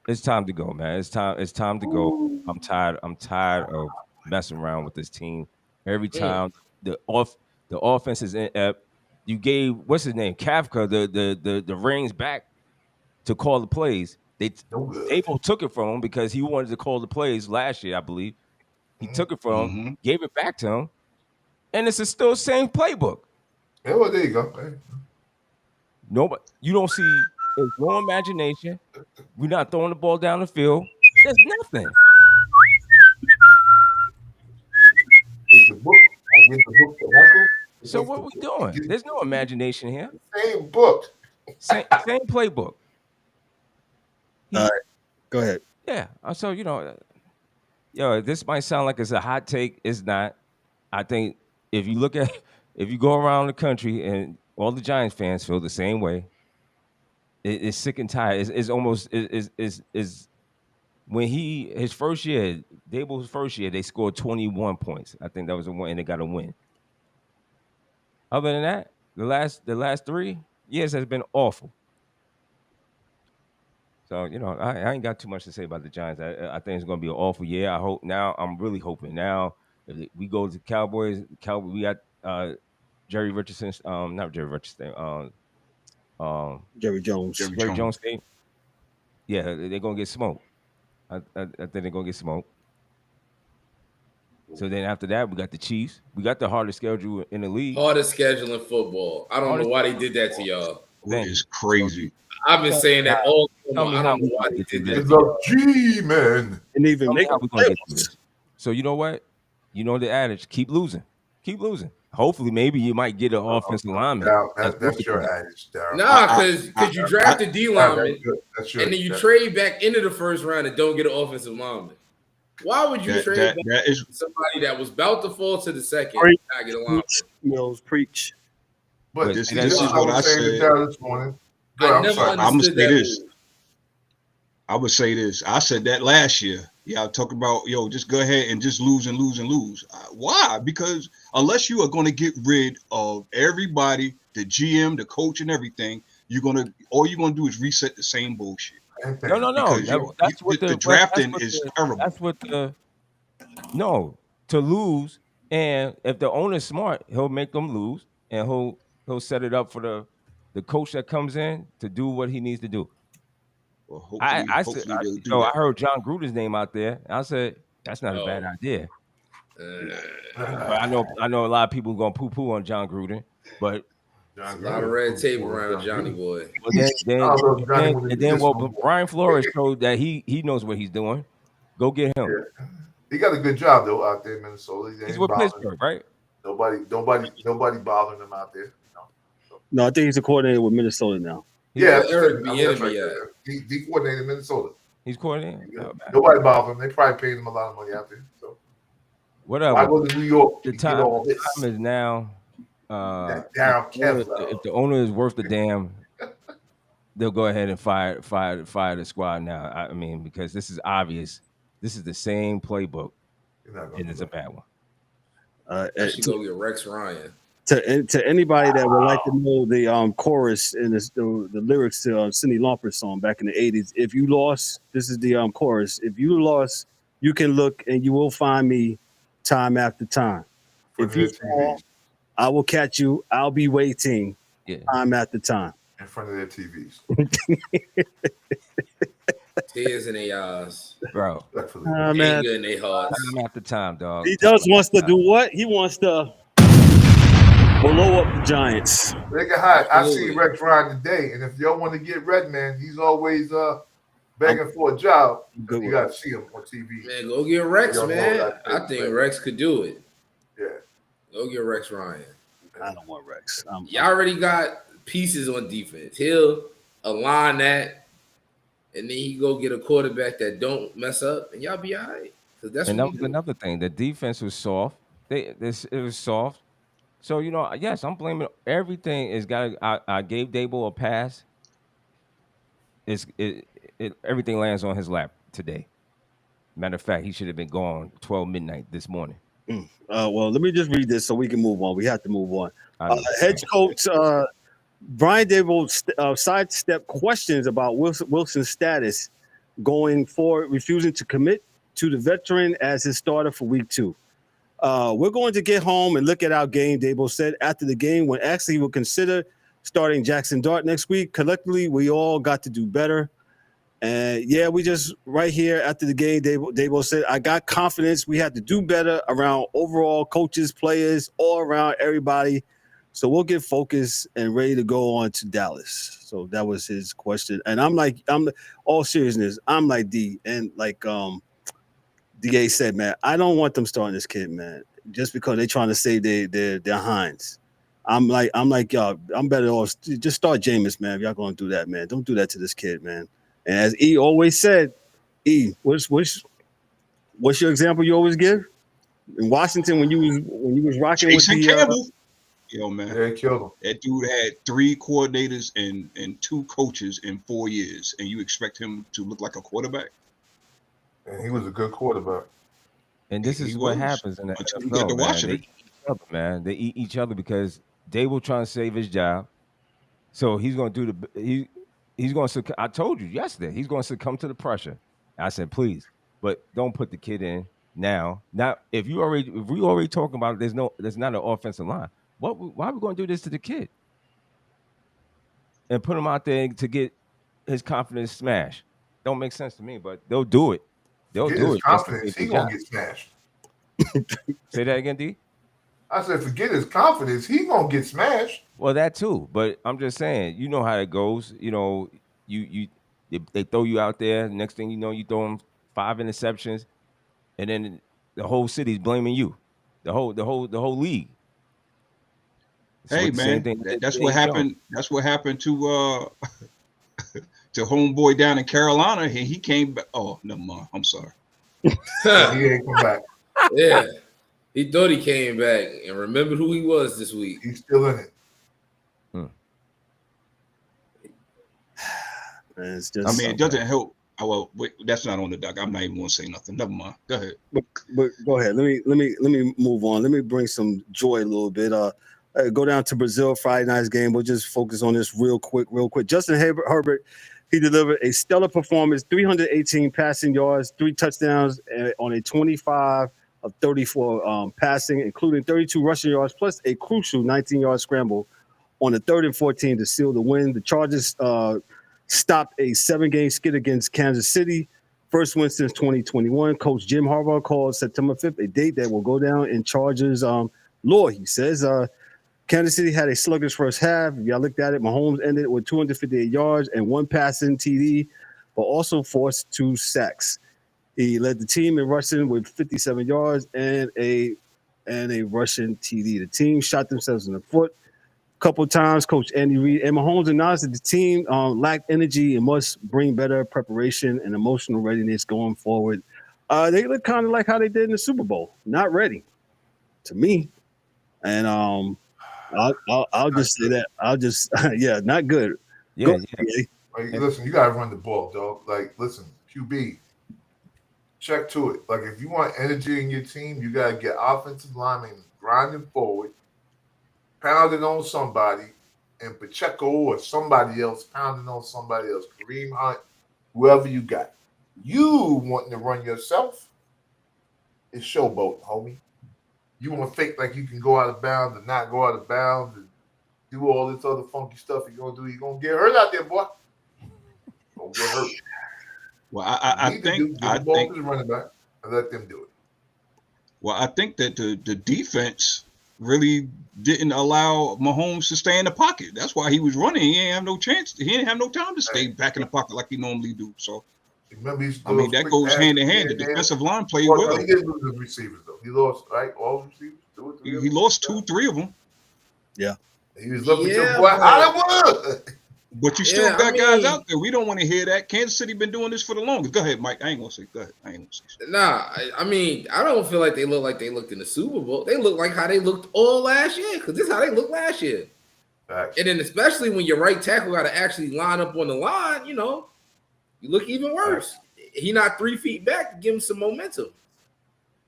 C: It's time to go, man. It's time to go. I'm tired of messing around with this team. Every time the offense is inept. You gave what's his name, Kafka, the reins back to call the plays. Daboll took it from him because he wanted to call the plays last year, I believe. He took it from him, gave it back to him, and it's still the same playbook.
F: Yeah, well, there you go. Hey.
C: Nobody, you don't see. There's no imagination. We're not throwing the ball down the field. There's nothing. So what are we doing? There's no imagination here.
F: Same book.
C: Same playbook.
A: All right. Go ahead.
C: Yeah. So, this might sound like it's a hot take. It's not. I think if you go around the country and all the Giants fans feel the same way, it's sick and tired. It's almost when his first year, Daboll's first year, they scored 21 points. I think that was the one, and they got a win. Other than that, the last 3 years has been awful. So, I ain't got too much to say about the Giants. I think it's going to be an awful year. I'm really hoping now if we go to Cowboys, we got Jerry Richardson, not Jerry Richardson,
A: Jerry Jones.
C: Jerry Jones team. Yeah, they're going to get smoked. I think they're going to get smoked. So then after that, we got the Chiefs. We got the hardest schedule in the league.
E: Hardest schedule in football. I don't know why they did that to y'all.
D: That is crazy.
E: I've been saying that all summer. I don't know why they did that.
F: It's a G-man.
A: And even make
C: up. So you know what? You know the adage, keep losing. Keep losing. Hopefully, maybe you might get an offensive lineman.
F: That's your adage, Darryl.
E: Nah, because you draft a D lineman and then you trade back into the first round and don't get an offensive lineman. Why would you trade back somebody that was about to fall to the second and not get a lineman?
A: Mills, preach.
F: But
D: this is what I said
F: this morning.
D: I'm gonna say this. I would say this. I said that last year. Yeah, I talked about, just go ahead and just lose and lose and lose. Why? Because unless you are going to get rid of everybody, the GM, the coach, and everything, all you're gonna do is reset the same bullshit.
C: No.
D: Because the drafting is terrible.
C: To lose, and if the owner's smart, he'll make them lose, and he'll set it up for the coach that comes in to do what he needs to do.
D: Well, hopefully they'll do that.
C: I heard John Gruden's name out there. I said that's not a bad idea. But I know a lot of people gonna poo-poo on John Gruden, but
E: a lot of red tape around Johnny boy.
C: Brian Flores showed that he knows what he's doing. Go get him.
F: Yeah. He got a good job though out there in Minnesota.
C: He's with Pittsburgh, right?
F: Nobody bothering him out there.
A: No, I think he's a coordinator with Minnesota now.
F: Yeah,
E: Eric
F: right. He coordinated Minnesota.
C: He's coordinating.
F: Nobody bothering him. They probably paid him a lot of money out there. So
C: whatever.
F: I go to New York.
C: The time is now. If the owner is worth the damn, they'll go ahead and fire the squad now. I mean, because this is obvious. This is the same playbook, and it's a bad one.
E: Should go get Rex Ryan.
A: To anybody that would like to know the chorus and the lyrics to Cyndi Lauper's song back in the 80s, if you lost, this is the chorus. If you lost, you can look and you will find me time after time. If you fall, I will catch you. I'll be waiting time after time.
F: In front of their TVs.
E: Tears in their eyes.
C: Bro.
A: Man.
E: In their hearts.
C: Time after time, dog.
A: He wants to do what? He wants to blow up the Giants.
F: I see Rex Ryan today, and if y'all want to get Redman, he's always begging for a job. You got to see him on TV.
E: Man, go get Rex, man. I think Rex could do it.
F: Yeah.
E: Go get Rex Ryan.
A: I don't want Rex.
E: Y'all already got pieces on defense. He'll align that, and then he go get a quarterback that don't mess up, and y'all be all right. That
C: was another thing. The defense was soft. It was soft. So, yes, I'm blaming everything. I gave Daboll a pass. Everything lands on his lap today. Matter of fact, he should have been gone 12 midnight this morning.
A: Well, let me just read this so we can move on. We have to move on. Head coach Brian Daboll sidestepped questions about Wilson's status going forward, refusing to commit to the veteran as his starter for week 2. We're going to get home and look at our game, Daboll said after the game, when actually he will consider starting Jackson Dart next week. Collectively, we all got to do better. And we just right here after the game, Daboll said, I got confidence. We had to do better around overall coaches, players, all around everybody. So we'll get focused and ready to go on to Dallas. So that was his question. And I'm all seriousness, I'm like D, and like DA said, man, I don't want them starting this kid, man, just because they're trying to save their hinds. I'm like y'all, I'm better off just start Jameis, man. If y'all gonna do that, man, don't do that to this kid, man. And as E always said, E, what's your example you always give? In Washington, when you was rocking
D: Jason
A: with the
D: Campbell. Man,
F: they killed him.
D: That dude had 3 coordinators and 2 coaches in 4 years, and you expect him to look like a quarterback?
F: And he was a good quarterback.
C: And this is what happens in the NFL, man. They eat each other because Daboll trying to save his job. So he's going to do he's going to, I told you yesterday, he's going to succumb to the pressure. I said, please, but don't put the kid in now. Now, if we already talking about there's not an offensive line. Why are we going to do this to the kid? And put him out there to get his confidence smashed. Don't make sense to me, but they'll do it. They'll do it.
F: Confidence, he's going to get smashed.
C: Say that again, D?
F: I said, forget his confidence. He's going to get smashed.
C: Well, that too. But I'm just saying, you know how it goes. They throw you out there. Next thing you know, you throw them 5 interceptions. And then the whole city's blaming you. The whole league.
D: Hey, man, that's what happened. That's what happened to to homeboy down in Carolina. He came back. Oh, never mind. I'm sorry.
F: He ain't come back.
E: Yeah. He thought he came back and remembered who he was this week.
F: He's still in it.
A: It's just
D: it doesn't help. Oh, well, wait, that's not on the dock. I'm not even going to say nothing. Never mind. Go ahead.
A: But go ahead. Let me move on. Let me bring some joy a little bit. Go down to Brazil Friday night's game. We'll just focus on this real quick. Justin Herbert, he delivered a stellar performance, 318 passing yards, 3 touchdowns on a 25 of 34 passing, including 32 rushing yards, plus a crucial 19-yard scramble on the 3rd and 14 to seal the win. The Chargers stopped a 7-game skid against Kansas City. First win since 2021. Coach Jim Harbaugh called September 5th a date that will go down in Chargers lore. He says Kansas City had a sluggish first half. If y'all looked at it, Mahomes ended with 258 yards and 1 passing TD, but also forced 2 sacks. He led the team in rushing with 57 yards and a rushing TD. The team shot themselves in the foot a couple of times. Coach Andy Reid and Mahomes announced that the team lacked energy and must bring better preparation and emotional readiness going forward. They look kind of like how they did in the Super Bowl, not ready, to me. And I'll just say that. Yeah, not good.
C: Yeah.
F: Like, listen, you gotta run the ball, dog. Like, listen, QB, check to it. Like, if you want energy in your team, you gotta get offensive linemen grinding forward, pounding on somebody, and Pacheco or somebody else pounding on somebody else. Kareem Hunt, whoever you got. You wanting to run yourself is showboat, homie. You want to fake like you can go out of bounds and not go out of bounds and do all this other funky stuff you're going to do. You're going to get hurt out there, boy. Don't get hurt.
D: Well, I think
F: running back and let them do it.
D: Well, I think that the defense really didn't allow Mahomes to stay in the pocket. That's why he was running. He didn't have no chance. He didn't have no time to stay back in the pocket like he normally do. So,
F: remember,
D: that goes hand in hand. The defensive line played well.
F: He didn't lose his receivers, though. He lost, right? All receivers?
D: He lost 2, 3 of them.
A: Yeah.
F: He was looking to boy Hollywood.
D: But you still got guys out there. We don't want to hear that. Kansas City been doing this for the longest. Go ahead, Mike. I ain't gonna say. Go ahead. I ain't gonna say.
E: Nah, I mean, I don't feel like they looked in the Super Bowl. They look like how they looked all last year, because this is how they looked last year. Right. And then especially when your right tackle got to actually line up on the line, you look even worse. Right. He not 3 feet back to give him some momentum.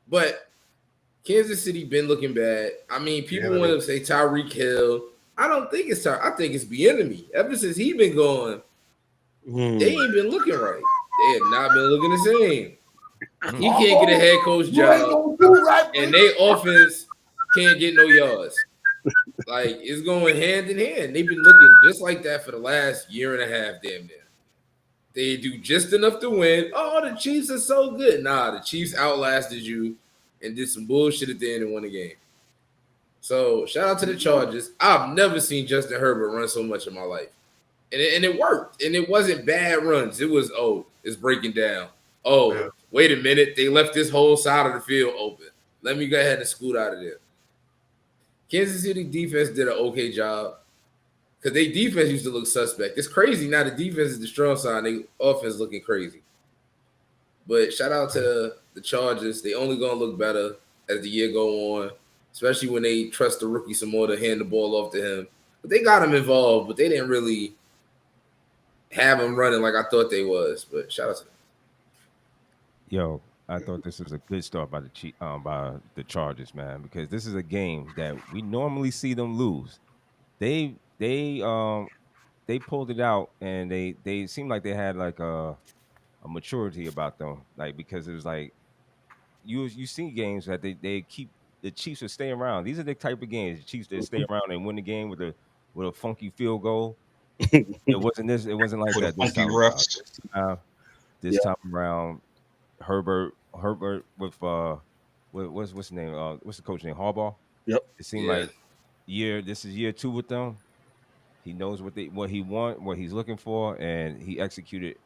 E: But Kansas City been looking bad. I mean, people want to say Tyreek Hill. I don't think it's I think it's Bieniemy. Ever since he been gone, they ain't been looking right. They have not been looking the same. He can't get a head coach job, and they offense can't get no yards. Like, it's going hand in hand. They've been looking just like that for the last year and a half, damn near. They do just enough to win. Oh, the Chiefs are so good. Nah, the Chiefs outlasted you and did some bullshit at the end and won the game. So, shout out to the Chargers. I've never seen Justin Herbert run so much in my life. And it worked. And it wasn't bad runs. It was, it's breaking down. Wait a minute. They left this whole side of the field open. Let me go ahead and scoot out of there. Kansas City defense did an okay job because their defense used to look suspect. It's crazy now. The defense is the strong side. They offense looking crazy. But shout out to the Chargers. They only going to look better as the year go on, especially when they trust the rookie some more to hand the ball off to him. But they got him involved, but they didn't really have him running like I thought they was. But shout out to them.
C: Yo, I thought this was a good start by the Chargers, man, because this is a game that we normally see them lose. They pulled it out, and they seemed like they had like a maturity about them, like, because it was like you see games that they keep. The Chiefs are staying around. These are the type of games the Chiefs that stay around and win the game with a funky field goal. It wasn't like that this time around. This time around, Herbert with what's his name? What's the coach name? Harbaugh.
A: Yep.
C: It seemed like this is year 2 with them. He knows what he want, what he's looking for, and he executed.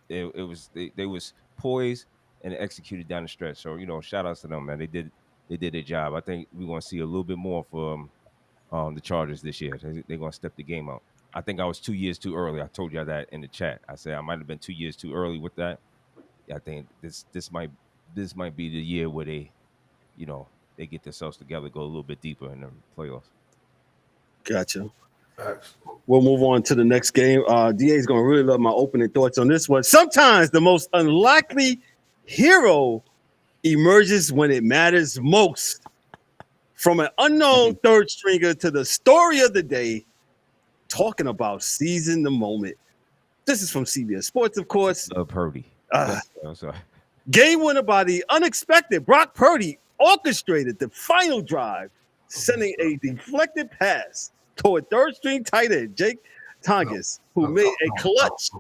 C: They was poised and executed down the stretch. So shout outs to them, man. They did their job. I think we're going to see a little bit more from the Chargers this year. They're going to step the game up. I think I was 2 years too early. I told you that in the chat. I said I might have been 2 years too early with that. I think this might be the year where they get themselves together, go a little bit deeper in the playoffs.
A: Gotcha. We'll move on to the next game. DA is going to really love my opening thoughts on this one. Sometimes the most unlikely hero emerges when it matters most. From an unknown third stringer to the story of the day, talking about seizing the moment. This is from CBS Sports, of course.
C: Purdy. I'm sorry.
A: Game winner by the unexpected Brock Purdy orchestrated the final drive, sending a deflected pass toward third-string tight end Jake Tongas, who made a clutch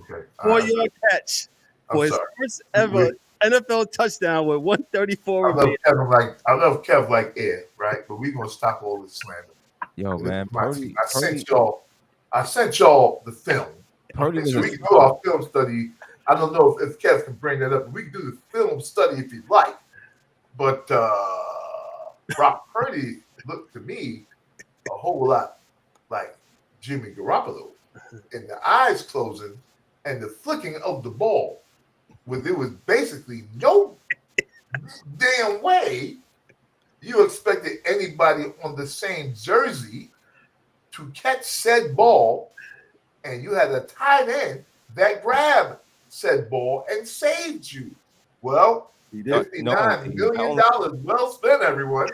A: 4-yard catch for his first ever NFL touchdown with 134 remaining.
F: I love Kev like air, right? But we're gonna stop all this slander.
C: Yo, man, Purdy,
F: I sent y'all the film.
C: Purdy
F: So we can do our film study. I don't know if Kev can bring that up. But we can do the film study if you'd like. But Brock Purdy looked to me a whole lot like Jimmy Garoppolo in the eyes closing and the flicking of the ball. There was basically no damn way you expected anybody on the same jersey to catch said ball, and you had a tight end that grabbed said ball and saved you. Well, $59 million well spent, everyone.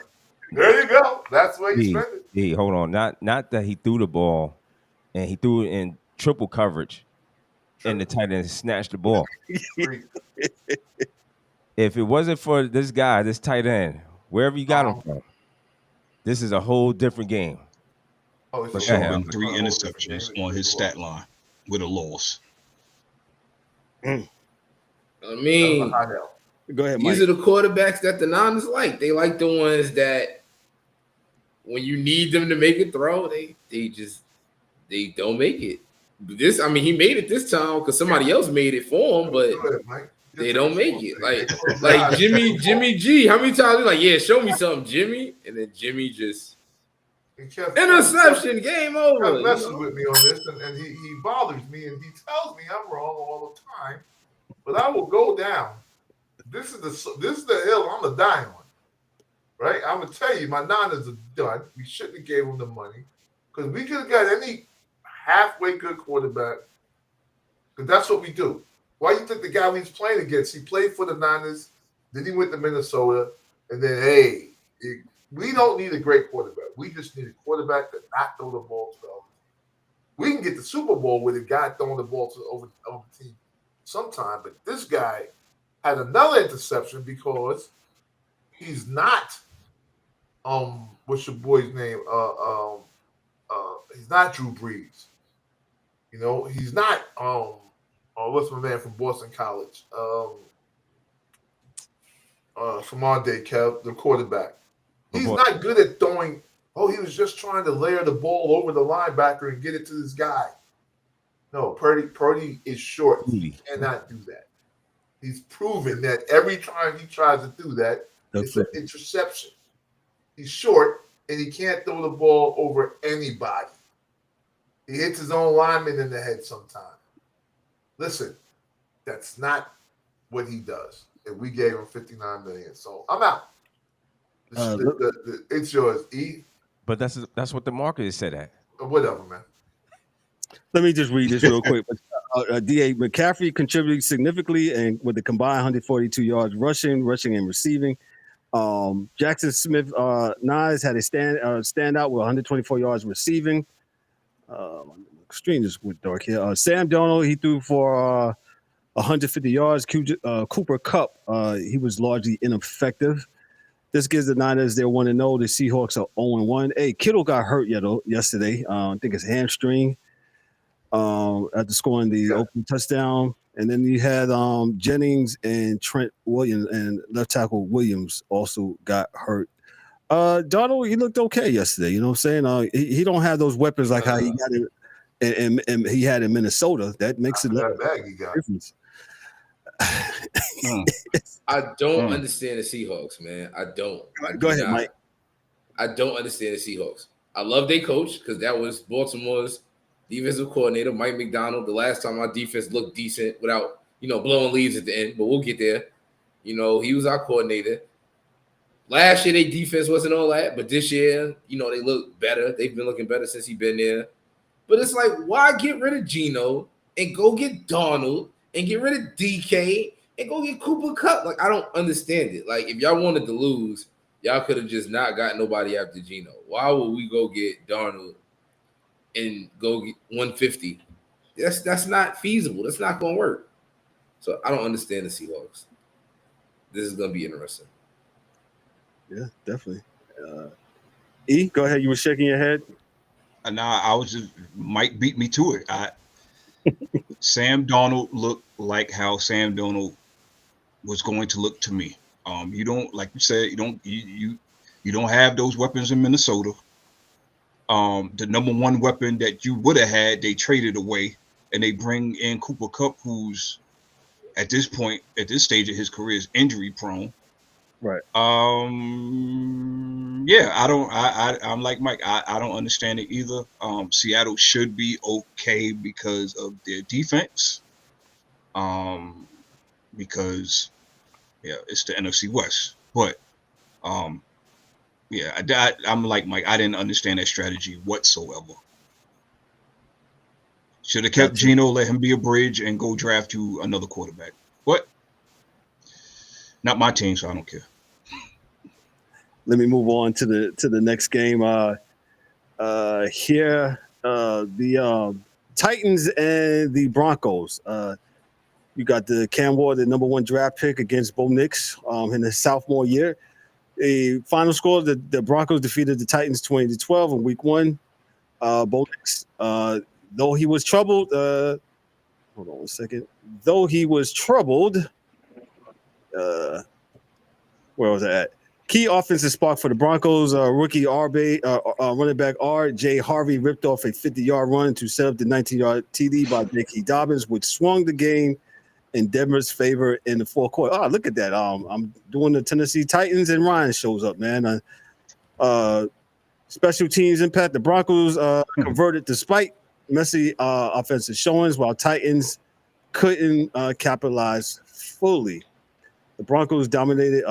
F: There you go. That's what you spent it.
C: Hold on. Not that he threw the ball and he threw it in triple coverage and the tight end snatched the ball. If it wasn't for this guy, this tight end, wherever you got him from, this is a whole different game.
D: It's been 3 interceptions on his stat line with a loss.
E: I mean,
A: go ahead, Mike.
E: These are the quarterbacks that the Niners like. They like the ones that when you need them to make a throw, they don't make it. He made it this time because somebody else made it for him, but they don't make it. Like Jimmy G. How many times he's like, yeah, show me something, Jimmy, and then Jimmy just interception, game over.
F: He messes with me on this, and he bothers me, and he tells me I'm wrong all the time. But I will go down. This is the hill I'm gonna die on, right? I'm gonna tell you, my Niners are done. We shouldn't have gave him the money because we could have got any halfway good quarterback. Because that's what we do. Why you think the guy he's playing against? He played for the Niners, then he went to Minnesota, and then we don't need a great quarterback. We just need a quarterback that not throw the ball to others. We can get the Super Bowl with a guy throwing the ball over the team sometime, but this guy had another interception because he's not what's your boy's name? He's not Drew Brees. You know, he's not what's my man from Boston College? From our day, Kev, the quarterback. He's not good at throwing. He was just trying to layer the ball over the linebacker and get it to this guy. No, Purdy is short. He cannot do that. He's proven that every time he tries to do that, it's an interception. He's short, and he can't throw the ball over anybody. He hits his own lineman in the head sometimes. Listen, that's not what he does. And we gave him $59 million. So I'm out. It's yours, E.
C: But that's what the market is set at.
F: Whatever, man.
A: Let me just read this real quick. D.A. McCaffrey contributed significantly and with a combined 142 yards rushing and receiving. Jackson Smith Nyes had a standout with 124 yards receiving. Screen just went dark here. Sam Darnold, he threw for 150 yards. Cooper Kupp, he was largely ineffective. This gives the Niners their 1-0. The Seahawks are 0-1. Hey, Kittle got hurt yesterday. I think it's hamstring. After scoring the opening touchdown. And then you had Jennings and Trent Williams and left tackle Williams also got hurt. Darnold, he looked okay yesterday. You know what I'm saying? He don't have those weapons like how he got it and he had in Minnesota. That makes it a difference.
E: I don't understand the Seahawks, man. I don't.
A: Go ahead, Mike.
E: I don't understand the Seahawks. I love their coach because that was Baltimore's defensive coordinator, Mike McDaniel. The last time our defense looked decent without, blowing leads at the end, but we'll get there. He was our coordinator. Last year, their defense wasn't all that, but this year, they look better. They've been looking better since he's been there. But it's like, why get rid of Geno and go get Donald and get rid of DK and go get Cooper Kupp? Like, I don't understand it. Like, if y'all wanted to lose, y'all could have just not got nobody after Geno. Why would we go get Donald and go get 150? That's not feasible. That's not going to work. So I don't understand the Seahawks. This is going to be interesting.
A: Yeah, definitely. E, go ahead. You were shaking your head.
D: Nah, I was just Mike beat me to it. Sam Darnold looked like how Sam Darnold was going to look to me. You don't, like you said, you don't have those weapons in Minnesota. The number one weapon that you would have had, they traded away, and they bring in Cooper Kupp, who's at this point, at this stage of his career, is injury prone.
A: Right.
D: Yeah, I'm like Mike. I don't understand it either. Seattle should be okay because of their defense. Because it's the NFC West. But I'm like Mike. I didn't understand that strategy whatsoever. Should have kept Geno, let him be a bridge, and go draft you another quarterback. But not my team, so I don't care.
A: Let me move on to the next game. Here, the Titans and the Broncos. You got the Cam Ward, the number one draft pick, against Bo Nix in his sophomore year. The final score: the Broncos defeated the Titans 20-12 in Week 1. Bo Nix, though he was troubled. Hold on one second. Though he was troubled, where was I at? Key offensive spark for the Broncos. Rookie running back R.J. Harvey ripped off a 50-yard run to set up the 19-yard TD by J.K. Dobbins, which swung the game in Denver's favor in the fourth quarter. Oh, look at that. I'm doing the Tennessee Titans, and Ryan shows up, man. Special teams impact. The Broncos converted despite messy offensive showings, while Titans couldn't capitalize fully. The Broncos dominated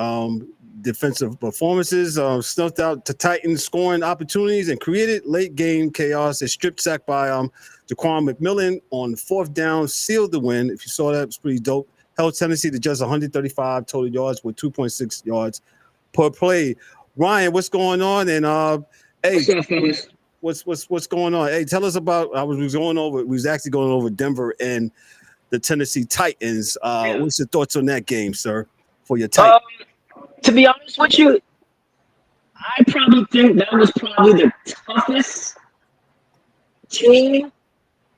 A: defensive performances, snuffed out the Titans scoring opportunities, and created late game chaos. A strip sack by Jaquan McMillan on fourth down sealed the win. If you saw that, it was pretty dope. Held Tennessee to just 135 total yards with 2.6 yards per play. Ryan, what's going on? And hey,
G: what's up, fellas?
A: What's going on? Hey, tell us about. We was actually going over Denver and the Tennessee Titans. What's your thoughts on that game, sir? For your Titans.
G: To be honest with you, I probably think that was probably the toughest team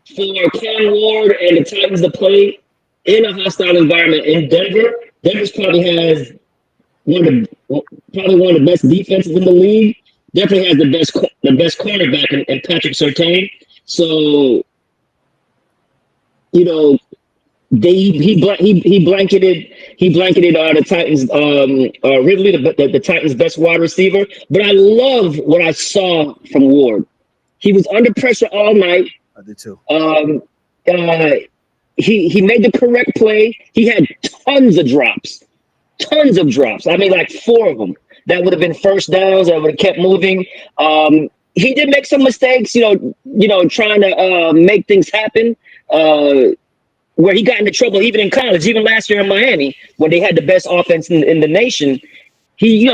G: for Cam Ward and the Titans to play in a hostile environment in Denver. Denver probably has one of the best defenses in the league. Definitely has the best cornerback in Patrick Surtain. So, you know, he blanketed the Titans Ridley, the Titans' best wide receiver. But I love what I saw from Ward. He was under pressure all night.
A: I did too.
G: He made the correct play. He had tons of drops. I mean, like 4 of them that would have been first downs. That would have kept moving. He did make some mistakes, trying to make things happen. Where he got into trouble even in college, even last year in Miami, when they had the best offense in the nation. He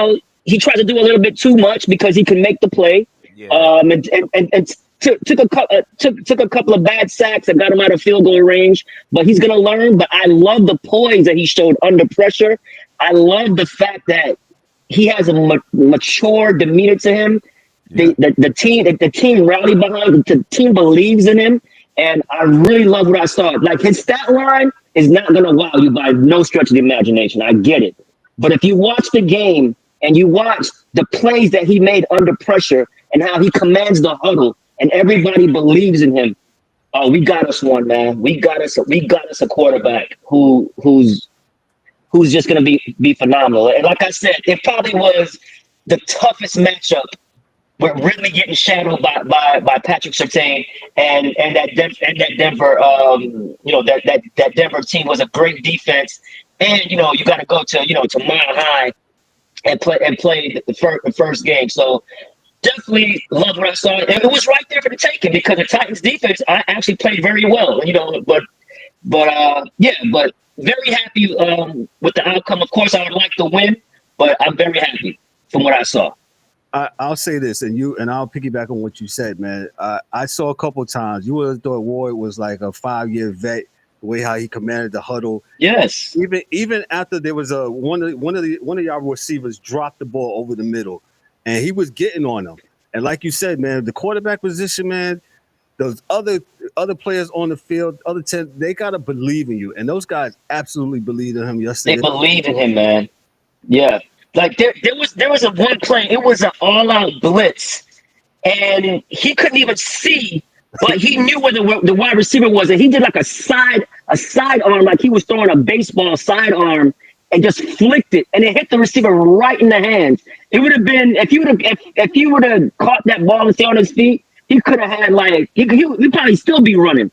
G: tried to do a little bit too much because he could make the play. Yeah. And took a couple of bad sacks that got him out of field goal range. But he's gonna learn. But I love the poise that he showed under pressure. I love the fact that he has a mature demeanor to him. Yeah. The team rallied behind him. The team believes in him. And I really love what I saw. Like, his stat line is not going to wow you by no stretch of the imagination. I get it. But if you watch the game and you watch the plays that he made under pressure and how he commands the huddle and everybody believes in him, oh, we got us one, man. We got us a quarterback who's just going to be phenomenal. And like I said, it probably was the toughest matchup. We're really getting shadowed by Patrick Surtain and that Denver that Denver team was a great defense, and you got to go to Mile High and play the first game. So definitely love what I saw, and it was right there for the taking because the Titans defense I actually played very well, but very happy with the outcome. Of course, I would like to win, but I'm very happy from what I saw.
A: I'll say this, and I'll piggyback on what you said, man. I saw a couple of times. You would have thought Ward was like a 5-year vet, the way how he commanded the huddle.
G: Yes.
A: Even after there was one of y'all receivers dropped the ball over the middle, and he was getting on them. And like you said, man, the quarterback position, man, those other players on the field, other 10, they gotta believe in you, and those guys absolutely believed in him yesterday.
G: They believe in him, man. Yeah. Like there was a one play. It was an all-out blitz, and he couldn't even see, but he knew where the wide receiver was, and he did like a side arm, like he was throwing a baseball side arm, and just flicked it, and it hit the receiver right in the hands. It would have been if he would have caught that ball and stayed on his feet, he could have had like he probably still be running.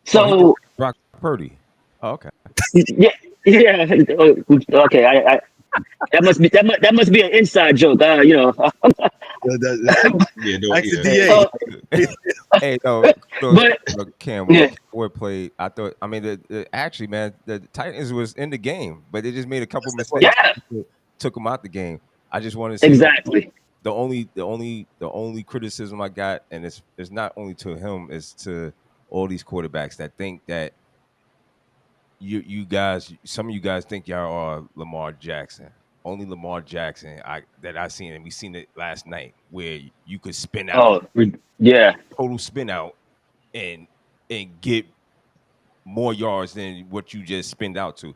G: So
C: Brock Purdy. Oh, okay.
G: Yeah. Okay. That must be an inside joke,
D: Yeah,
C: Hey, no,
G: but
C: Cam, Ward played. I thought. I mean, actually, man, the Titans was in the game, but they just made a couple mistakes.
G: Yeah.
C: Took them out the game. I just want to say
G: exactly.
C: The only criticism I got, and it's not only to him, it's to all these quarterbacks that think that you guys, some of you guys think y'all are Lamar Jackson. Only Lamar Jackson that I seen, and we seen it last night, where you could spin out.
G: Oh, yeah.
C: Total spin out and get more yards than what you just spinned out to.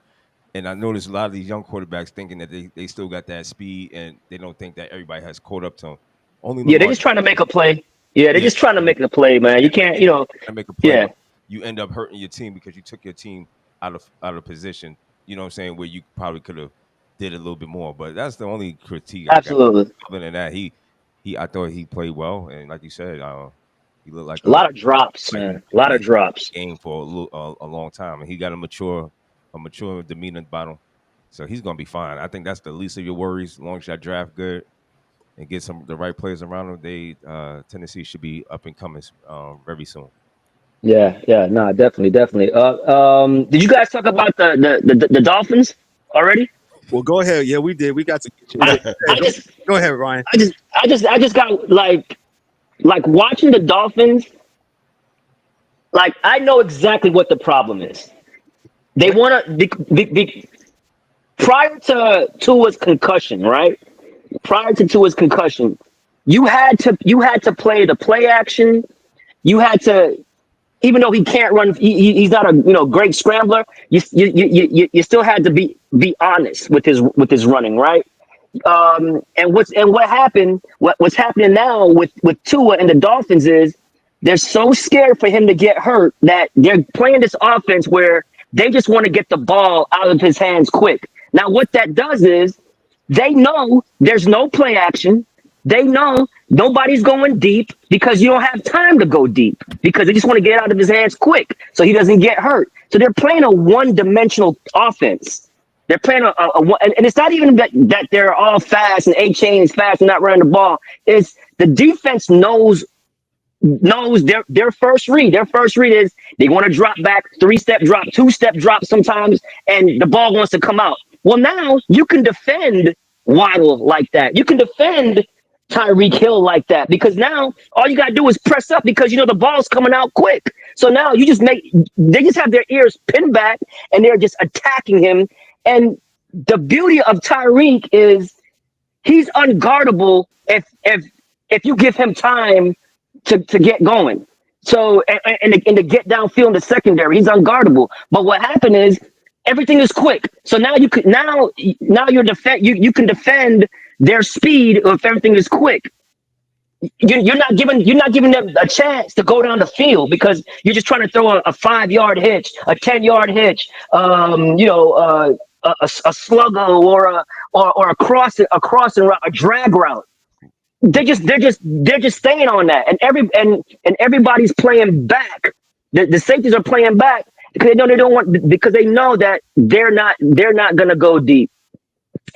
C: And I noticed a lot of these young quarterbacks thinking that they still got that speed, and they don't think that everybody has caught up to them. Only
G: they're just trying to make a play. Yeah, they're just trying to make a play, man. You can't,
C: make a play.
G: Yeah.
C: You end up hurting your team because you took your team out of position. You know what I'm saying? Where you probably could have did a little bit more. But that's the only critique.
G: Absolutely.
C: Other than that, I thought he played well, and like you said, he looked like
G: a lot of drops, man. A lot of drops.
C: Game for a long time, and he got a mature demeanor about him, so he's gonna be fine. I think that's the least of your worries. As long as you draft good and get the right players around him, Tennessee should be up and coming very soon.
G: Yeah, no, definitely. Did you guys talk about the Dolphins already?
A: Well, go ahead. Yeah, we did. We got to get you. Go ahead, Ryan.
G: I just got like watching the Dolphins. Like I know exactly what the problem is. They want to be prior to Tua's concussion, right? Prior to Tua's concussion, you had to play the play action. You had to, even though he can't run, he's not a great scrambler. You still had to be honest with his running, right? What's happening now with Tua and the Dolphins is they're so scared for him to get hurt that they're playing this offense where they just want to get the ball out of his hands quick. Now, what that does is they know there's no play action. They know nobody's going deep because you don't have time to go deep because they just want to get it out of his hands quick so he doesn't get hurt. So they're playing a one-dimensional offense. They're playing and it's not even that they're all fast and A-Chain is fast and not running the ball. It's the defense knows their first read. Their first read is they want to drop back, 3-step drop, 2-step drop sometimes, and the ball wants to come out. Well, now you can defend Waddle like that. You can defend Tyreek Hill like that because now all you got to do is press up because the ball's coming out quick. So now they just have their ears pinned back and they're just attacking him. And the beauty of Tyreek is he's unguardable if you give him time to get going. So and to get downfield in the secondary, he's unguardable. But what happened is everything is quick. So now you can you can defend their speed if everything is quick. You're not giving them a chance to go down the field because you're just trying to throw a 5-yard hitch, a 10-yard hitch, a sluggo or a crossing route, a drag route. They're just staying on that, and everybody's playing back. The safeties are playing back because they know that they're not gonna go deep,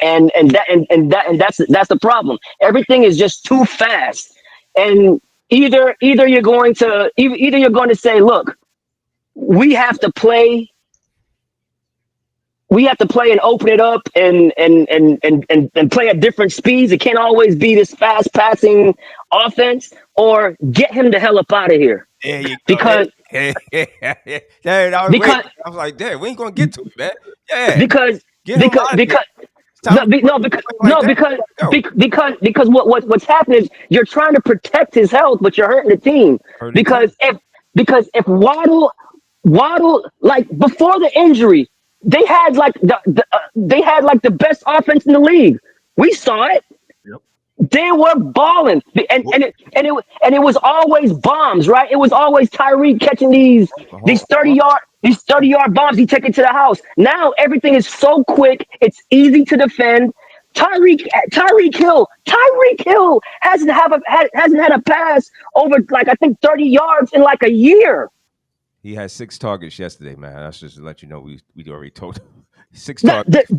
G: and that's the problem. Everything is just too fast. And either you're going to say, look, we have to play and open it up and play at different speeds. It can't always be this fast passing offense, or get him the hell up out of here.
C: There you go.
G: Because
C: I was like, damn, we ain't gonna get to it, man. Yeah, because what's happening is you're trying to protect his health, but you're hurting the team. Because if Waddle, like before the injury, they had like the best offense in the league. We saw it. They were balling, and it was always bombs, right? It was always Tyreek catching these 30-yard bombs. He take it to the house. Now everything is so quick, it's easy to defend. Tyreek Hill hasn't had a pass over like I think 30 yards in like a year. He had 6 targets yesterday, man. That's just to let you know we already told him 6 targets.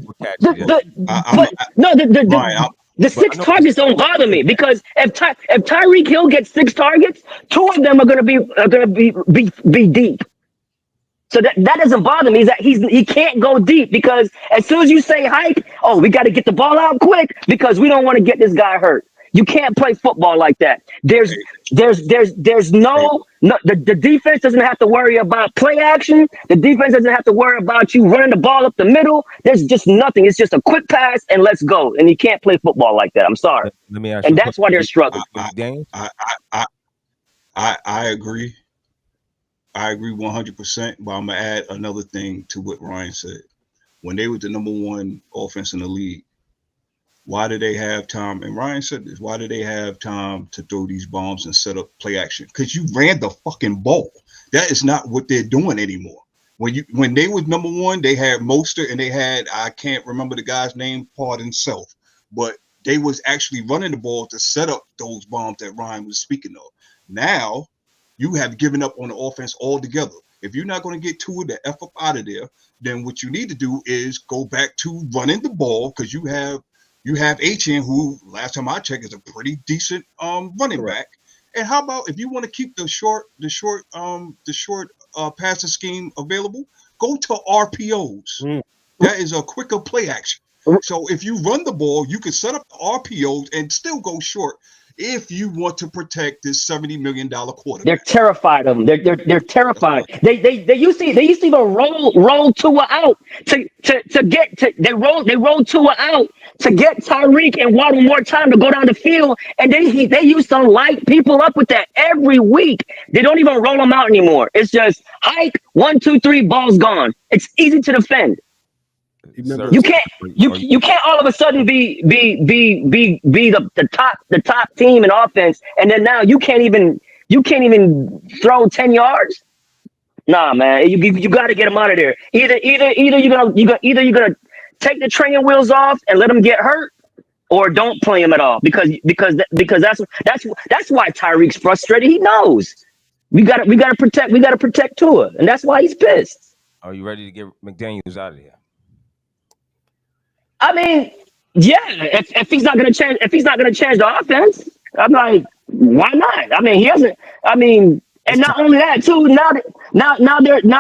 G: The 6 targets don't bother me, because if Tyreek Hill gets 6 targets, 2 of them are gonna be deep. So that doesn't bother me. Is that he can't go deep, because as soon as you say hike, we got to get the ball out quick because we don't want to get this guy hurt. You can't play football like that. The defense doesn't have to worry about play action. The defense doesn't have to worry about you running the ball up the middle. There's just nothing. It's just a quick pass and let's go. And you can't play football like that. I'm sorry.
C: Let me ask
G: and that's why they're struggling.
D: I agree. I agree 100%. But I'm gonna add another thing to what Ryan said. When they were the number 1 offense in the league, why do they have time? And Ryan said this. Why do they have time to throw these bombs and set up play action? Because you ran the fucking ball. That is not what they're doing anymore. When they was number 1, they had Mostert and they had, I can't remember the guy's name, pardon self, but they was actually running the ball to set up those bombs that Ryan was speaking of. Now you have given up on the offense altogether. If you're not going to get Tua the F up out of there, then what you need to do is go back to running the ball, because you have Etienne, who last time I checked is a pretty decent running back. And how about if you want to keep the short passing scheme available, go to RPOs. That is a quicker play action. So if you run the ball, you can set up the RPOs and still go short if you want to protect this $70 million quarterback.
G: They're terrified of them. They're terrified. They used to even roll Tua out they rolled Tua out to get Tyreek and Waddle more time to go down the field, and they used to light people up with that every week. They don't even roll them out anymore. It's just hike, 1, 2, 3, ball's gone. It's easy to defend. You can't all of a sudden be the top team in offense, and then now you can't even throw 10 yards. Nah, man, you got to get them out of there. Either you're gonna take the training wheels off and let them get hurt, or don't play him at all, because that's why Tyreek's frustrated. He knows we got to protect Tua, and that's why he's pissed.
C: Are you ready to get McDaniels out of here?
G: I mean, yeah. If he's not gonna change the offense, I'm like, why not? I mean, he hasn't. I mean, and not only that too. Now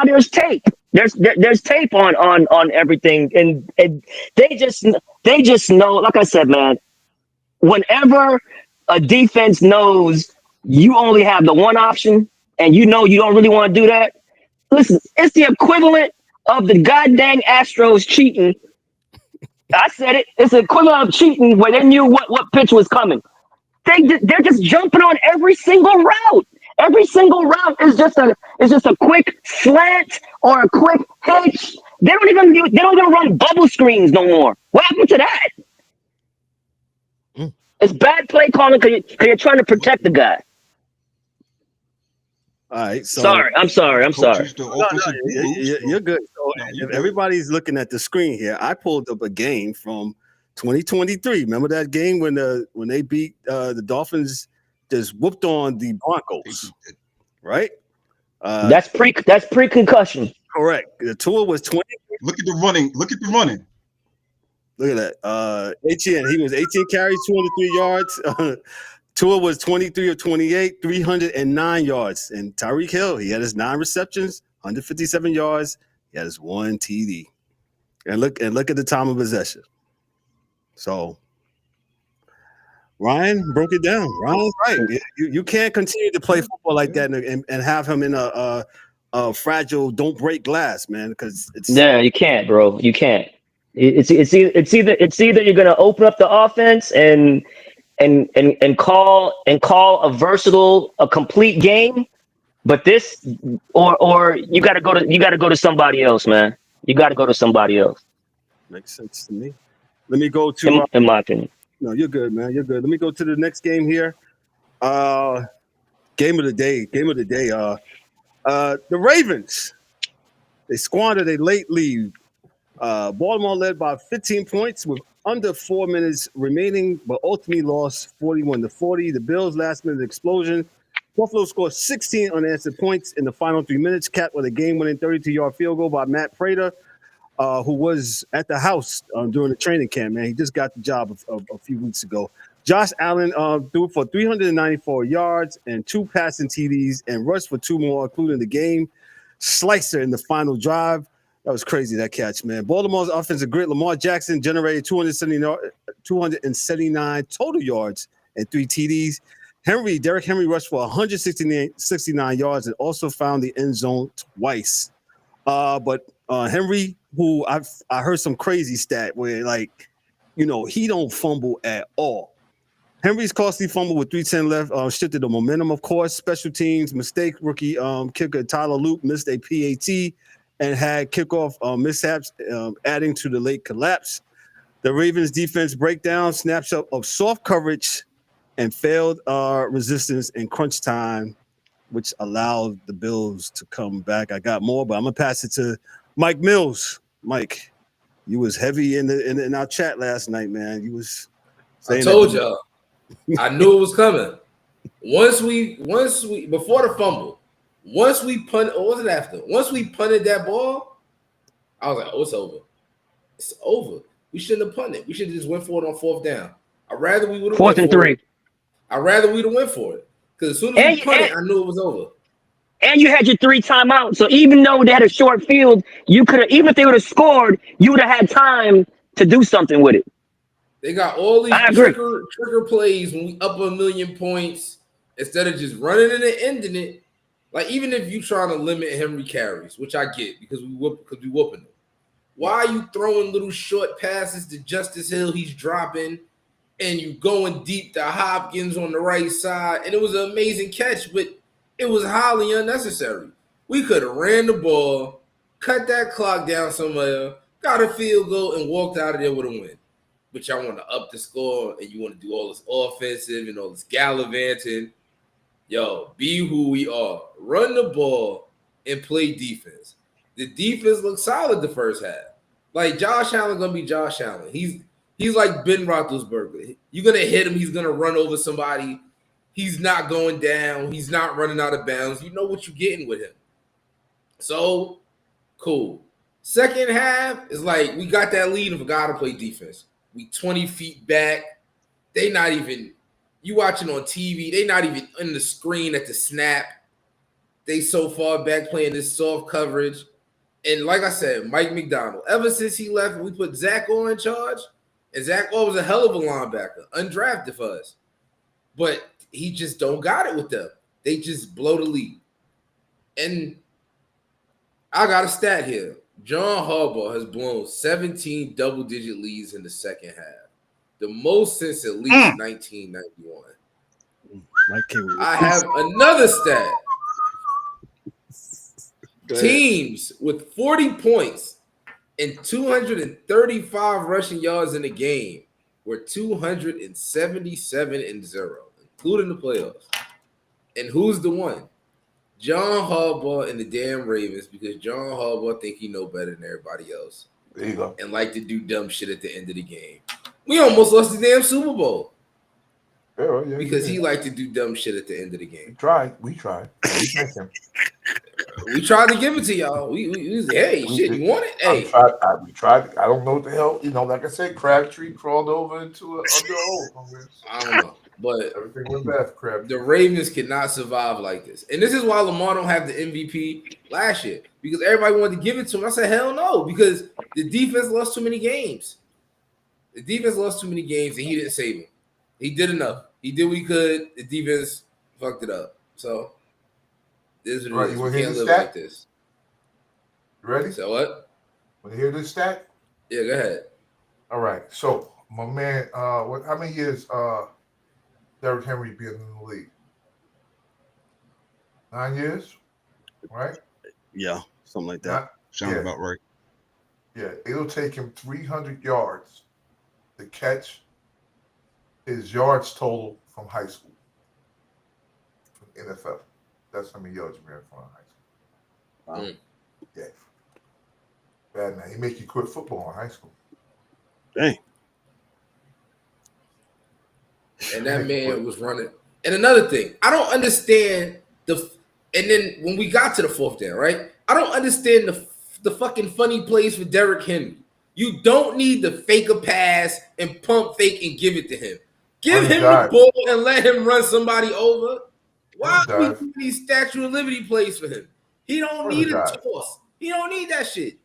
G: there's tape. There's tape on everything, and they just know. Like I said, man, whenever a defense knows you only have the one option, and you know you don't really want to do that. Listen, it's the equivalent of the goddamn Astros cheating. I said it. It's the equivalent of cheating where they knew what pitch was coming. They're just jumping on every single route. Every single route is just a quick slant or a quick hitch. They don't even run bubble screens no more. What happened to that? It's bad play calling because you're trying to protect the guy.
A: All right. So
G: I'm sorry.
A: No, you're good. So if everybody's looking at the screen here, I pulled up a game from 2023. Remember that game when they beat the Dolphins, just whooped on the Broncos, right?
G: That's pre-concussion.
A: Correct. The Tua was 20.
D: Look at the running. Look at that.
A: Etienne, he was 18 carries, 203 yards. Tua was 23 of 28, 309 yards. And Tyreek Hill, he had his 9 receptions, 157 yards. He had his 1 TD. And look at the time of possession. So Ryan broke it down. Ryan's right. You can't continue to play football like that and have him in a fragile, don't break glass, man. Because it's
G: you can't, bro. You can't. It's either you're gonna open up the offense and call a complete game, but this or you gotta go to somebody else, man. You gotta go to somebody else.
A: Makes sense to me. Let me go to
G: in my opinion.
A: No, you're good, man. You're good. Let me go to the next game here. Game of the day. The Ravens. They squandered a late lead. Baltimore led by 15 points with under 4 minutes remaining, but ultimately lost 41-40. The Bills' last-minute explosion. Buffalo scored 16 unanswered points in the final 3 minutes, capped with a game-winning 32-yard field goal by Matt Prater, who was at the house during the training camp, man. He just got the job a few weeks ago. Josh Allen threw for 394 yards and 2 passing TDs and rushed for 2 more, including the game slicer in the final drive. That was crazy, that catch, man. Baltimore's offensive grit, Lamar Jackson generated 279 total yards and 3 TDs. Derrick Henry rushed for 169 yards and also found the end zone twice. But Henry, who I heard some crazy stat where, he don't fumble at all. Henry's costly fumble with 3:10 left shifted the momentum, of course. Special teams mistake. Rookie kicker Tyler Loop missed a PAT and had kickoff mishaps, adding to the late collapse. The Ravens defense breakdown, snapshot of soft coverage and failed resistance in crunch time, which allowed the Bills to come back. I got more, but I'm going to pass it to Mike Mills. Mike, you was heavy in our chat last night, man. You was saying
E: I told y'all. I knew it was coming. Once we before the fumble, once we punted that ball, I was like, oh, it's over. It's over. We shouldn't have punted. We should have just went for it on 4th down. I'd rather we would have
G: 4th and 3.
E: I'd rather we'd have went for it. Because as soon as we punted, I knew it was over.
G: And you had your 3 timeouts. So even though they had a short field, you could have, even if they would have scored, you would have had time to do something with it.
E: They got all these trigger plays when we up 1 million points instead of just running it and ending it. Like, even if you trying to limit Henry carries, which I get because we whooping them. Why are you throwing little short passes to Justice Hill? He's dropping, and you going deep to Hopkins on the right side. And it was an amazing catch, but it was highly unnecessary. We could have ran the ball, cut that clock down somewhere, got a field goal, and walked out of there with a win. But y'all want to up the score, and you want to do all this offensive and all this gallivanting. Yo, be who we are. Run the ball and play defense. The defense looked solid the first half. Like, Josh Allen going to be Josh Allen. He's like Ben Roethlisberger. You're going to hit him. He's going to run over somebody. He's not going down. He's not running out of bounds. You know what you're getting with him. So, cool. Second half is like we got that lead and forgot to play defense. We 20 feet back. They not even – you watching on TV. They not even on the screen at the snap. They so far back playing this soft coverage. And like I said, Mike McDaniel, ever since he left, we put Zach Orr in charge. And Zach Orr was a hell of a linebacker, undrafted for us. But he just don't got it with them. They just blow the lead. And I got a stat here. John Harbaugh has blown 17 double-digit leads in the second half. The most since at least 1991. I have another stat. Teams with 40 points and 235 rushing yards in the game were 277-0, including the playoffs. And who's the one? John Harbaugh and the damn Ravens, because John Harbaugh think he know better than everybody else.
F: There you go.
E: And like to do dumb shit at the end of the game. We almost lost the damn Super Bowl. because he liked to do dumb shit at the end of the game.
F: We tried. We thank him.
E: We tried to give it to y'all. We was, hey, shit, you want it? Hey.
F: We tried. I don't know what the hell. Like I said, Crabtree crawled over into under hole.
E: I don't know. But
F: everything went bad for Crabtree.
E: The Ravens cannot survive like this. And this is why Lamar don't have the MVP last year. Because everybody wanted to give it to him. I said, hell no. Because the defense lost too many games. The defense lost too many games, and he didn't save him. He did enough. He did what he could. The defense fucked it up. So, this is what it is. We can't live like this.
F: You ready?
E: So what?
F: Want to hear this stat?
E: Yeah, go ahead.
F: All right. So, my man, how many years Derrick Henry been in the league? 9 years, right?
A: Yeah, something like that.
D: Sounds about right.
F: Yeah, it'll take him 300 yards to catch his yards total from high school, from NFL. That's how many yards you ran from high school. Wow. Yeah. Bad man. He make you quit football in high school.
A: Dang.
E: And that man was running. And another thing, I don't understand and then when we got to the fourth down, right? I don't understand the fucking funny plays for Derrick Henry. You don't need to fake a pass and pump fake and give it to him. Give him the ball and let him run somebody over. Why are we doing these Statue of Liberty plays for him? He don't need a toss. He don't need that shit.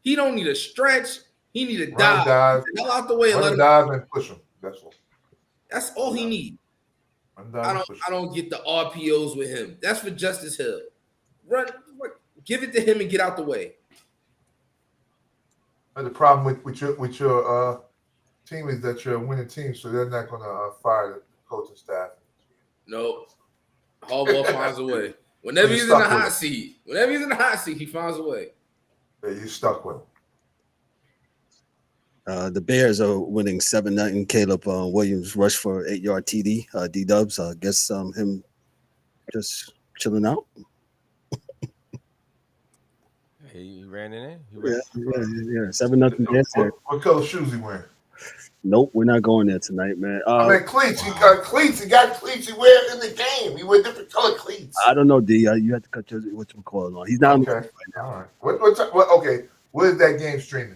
E: He don't need a stretch. He need a dive. Hell out the way and let him
F: dive and push him. That's all.
E: That's all he needs. I don't get the RPOs with him. That's for Justice Hill. Give it to him and get out the way.
F: And the problem with your team is that you're a winning team, so they're not going to fire the coaching staff.
E: No, Harbaugh finds a way. Whenever he's in the hot seat, he finds a way.
F: Yeah, you're stuck with him.
A: The Bears are winning 7-0. Caleb Williams rushed for 8-yard TD. D-Dubs, I guess him just chilling out.
C: He ran in there?
A: Yeah. 7-0.
F: What color shoes he wearing?
A: Nope, we're not going there tonight, man.
F: Cleats. He got cleats. He got cleats. He wears in the game. He wear different color cleats.
A: I don't know, D. You have to cut your what you call it on. He's not
F: okay.
A: Right now.
F: All right. Okay. Where is that game streaming?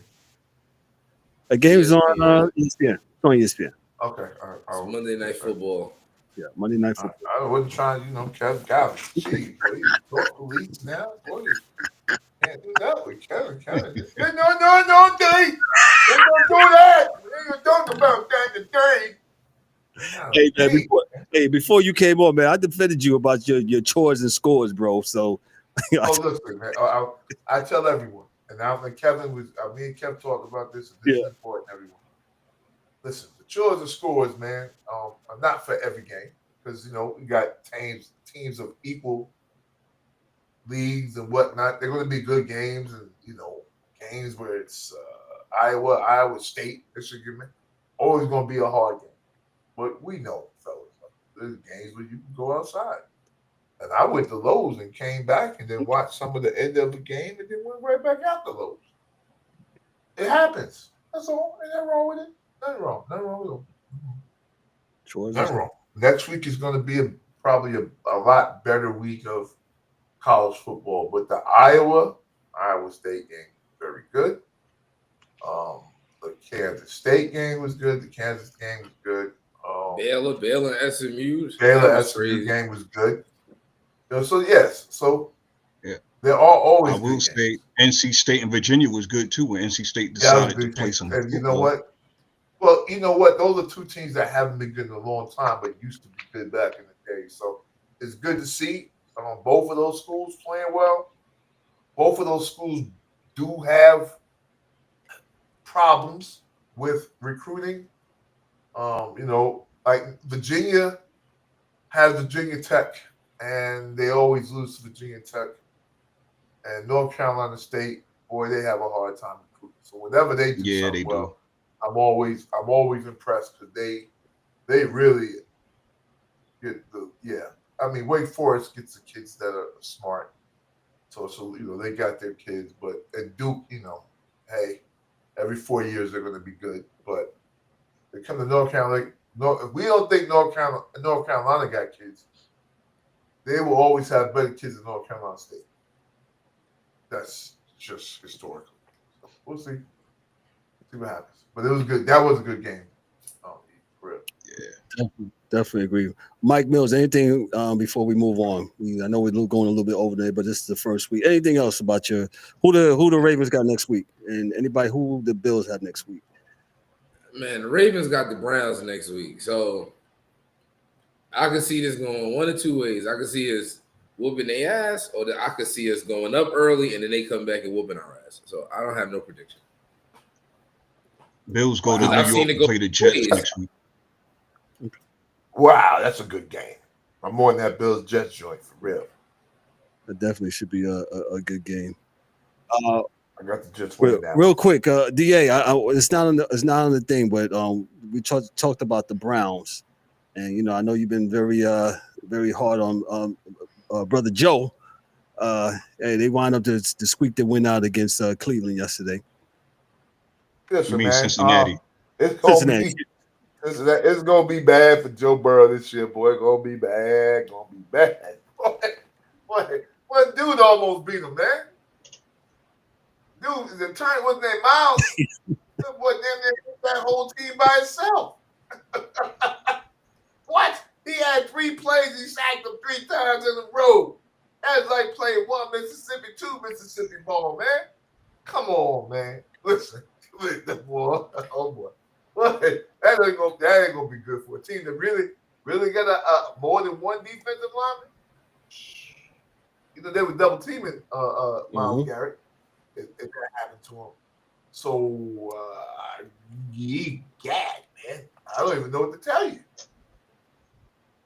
A: The game's on ESPN. It's on ESPN.
F: Okay. All right.
E: It's Monday Night Football.
A: Yeah, Monday Night Football.
F: I wasn't trying, Kevin Calvin. Gee, talk police now. Boy, can't do that with Kevin. No, Dave. We're gonna do that. We're gonna talk about that today.
A: Hey, man, before you came on, man, I defended you about your chores and scores, bro. So,
F: listen, man. I tell everyone, and Kevin was. Me and Kev talked about this. And this is important, everyone. Listen, the chores and scores, man, are not for every game because we got teams of equal leagues and whatnot. They're going to be good games, and games where it's Iowa State, Michigan, always going to be a hard game. But we know, fellas, there's games where you can go outside. And I went to Lowe's and came back and then watched some of the end of the game and then went right back out to Lowe's. It happens. That's all. Ain't nothing wrong with it. Nothing wrong with them.
A: Chores.
F: Nothing wrong. Next week is going to be probably a lot better week of college football. But the Iowa State game, very good. The Kansas State game was good. The Kansas game was good.
E: Baylor and SMU.
F: Baylor SMU game was good. So yes, they're all always.
D: I will say NC State and Virginia was good too when NC State decided to play some.
F: And you know what? Well, you know what? Those are two teams that haven't been good in a long time, but used to be good back in the day. So it's good to see both of those schools playing well. Both of those schools do have problems with recruiting. Like Virginia has Virginia Tech, and they always lose to Virginia Tech. And North Carolina State, boy, they have a hard time recruiting. So whenever they do something well, I'm always impressed because they really get I mean, Wake Forest gets the kids that are smart. So they got their kids, but at Duke, hey, every 4 years they're going to be good. But they come to North Carolina, No, if we don't think North Carolina got kids, they will always have better kids in North Carolina State. That's just historical. So we'll see. See what happens. But it was good. That was a good game. For real.
D: Yeah.
A: Definitely agree. Mike Mills, anything before we move on? I know we're going a little bit over there, but this is the first week. Anything else about who the Ravens got next week, and anybody who the Bills have next week?
E: Man, the Ravens got the Browns next week, so I can see this going one of two ways. I can see us whooping their ass, or I could see us going up early and then they come back and whooping our ass. So I don't have no prediction.
D: Bills go to New
E: I've
D: York
E: seen it
D: and
E: go
D: play the Jets
E: ways.
D: next week.
F: Wow, that's a good game. I'm more than that Bills Jets joint for real.
A: That definitely should be a good game.
F: I got the Jets winning that.
A: Real quick, Da, it's not on the thing, but we talked about the Browns, and I know you've been very hard on brother Joe. Hey, they wound up to squeak the win out against Cleveland yesterday.
F: Listen,
D: You mean
F: man,
D: Cincinnati?
F: It's gonna be bad for Joe Burrow this year, boy. It's gonna be bad. Boy, dude almost beat him, man. Dude, the turn wasn't their mouth. That boy damn near hit that whole team by himself. What? He had 3 plays. He sacked them 3 times in a row. That's like playing 1 Mississippi, 2 Mississippi ball, man. Come on, man. Listen, boy. Oh boy. That ain't gonna be good for a team that really got a more than one defensive lineman. They were double teaming Miles Garrett. If that happened to him. So man. I don't even know what to tell you.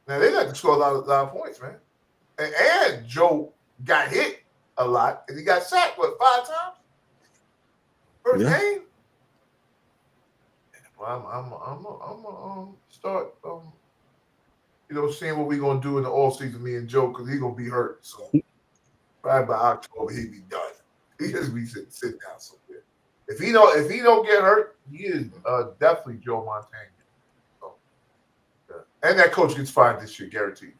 F: Now they got to score a lot of points, man. And Joe got hit a lot, and he got sacked 5 times? First game. Well, I'm start seeing what we're gonna do in the offseason, me and Joe, because he's gonna be hurt. So probably by October he'll be done. He just be sit down somewhere. If he don't get hurt, he is definitely Joe Montana. So, and that coach gets fired this year, guaranteed.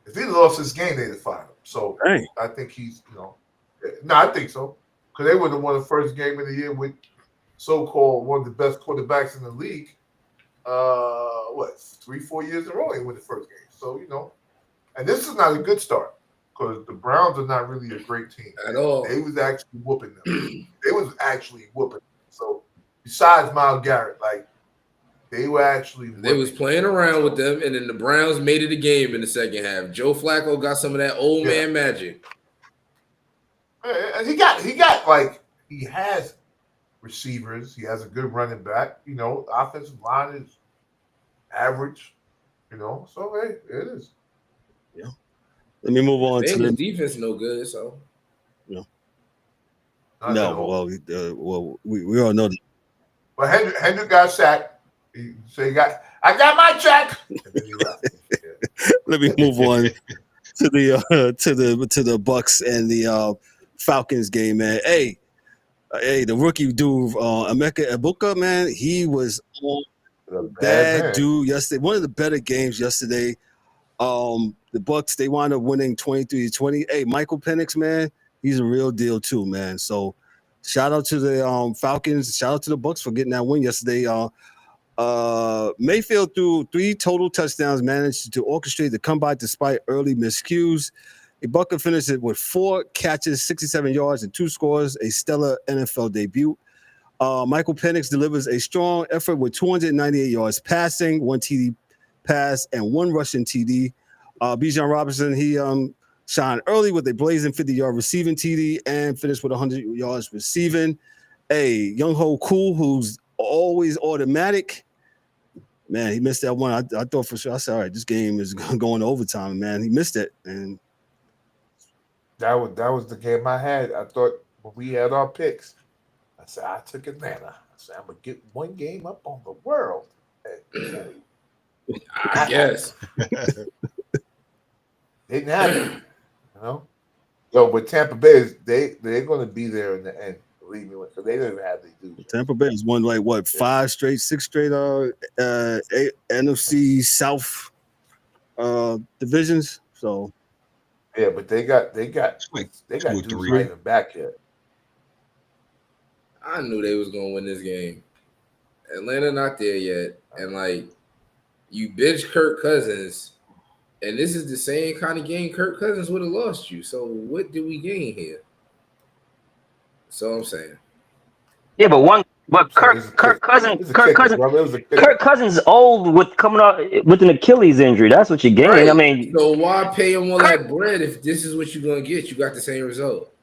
F: If he lost this game, they'd have fired him. So I think he's I think so, because they would have won the first game of the year with so-called one of the best quarterbacks in the league. 3-4 years in a row they won the first game. So and this is not a good start. Because the Browns are not really a great team
E: at all.
F: They was actually whooping them. So besides Myles Garrett, they were actually whooping.
E: They was playing around with them, and then the Browns made it a game in the second half. Joe Flacco got some of that old man magic.
F: And he has receivers. He has a good running back. Offensive line is average. So hey, it is.
A: Yeah. Let me move on to the
E: defense. No good, so
A: we all know that.
F: Well, Hendrick got sacked. So I got my check.
A: Let me move on to the Bucks and the Falcons game, man. Hey, the rookie dude, Emeka Egbuka, man, he was on bad dude yesterday. One of the better games yesterday. The Bucks, they wound up winning 23-20. Hey, Michael Penix, man, he's a real deal too, man. So shout out to the Falcons. Shout out to the Bucks for getting that win yesterday. Mayfield threw 3 total touchdowns, managed to orchestrate the comeback despite early miscues. Egbuka finished it with 4 catches, 67 yards, and 2 scores, a stellar NFL debut. Michael Penix delivers a strong effort with 298 yards passing, 1 TD pass, and 1 rushing TD. Bijan Robinson, he shined early with a blazing 50-yard receiving TD and finished with 100 yards receiving. Young Ho Koo, who's always automatic. Man, he missed that one. I thought for sure. I said, all right, this game is going to overtime, man. He missed it. And
F: that was the game I had. I thought when we had our picks, I said, I took Atlanta. I said, I'm going to get 1 game up on the world.
E: I guess.
F: Didn't happen, But Tampa Bay they're going to be there in the end. believe me, because they didn't even have the dudes.
A: Tampa Bay has won like what 6 straight NFC South divisions. So
F: yeah, but they got
D: like
F: dudes
D: 2 or 3.
F: not even back yet.
E: I knew they was gonna win this game. Atlanta not there yet, and like you bench Kirk Cousins, and this is the same kind of game Kirk Cousins would have lost you. So what do we gain here? That's all I'm saying.
G: Yeah, but Kirk Cousins old with coming out with an Achilles injury. That's what you gain.
E: Right.
G: I mean,
E: so why pay him all that bread if this is what you're gonna get? You got the same result.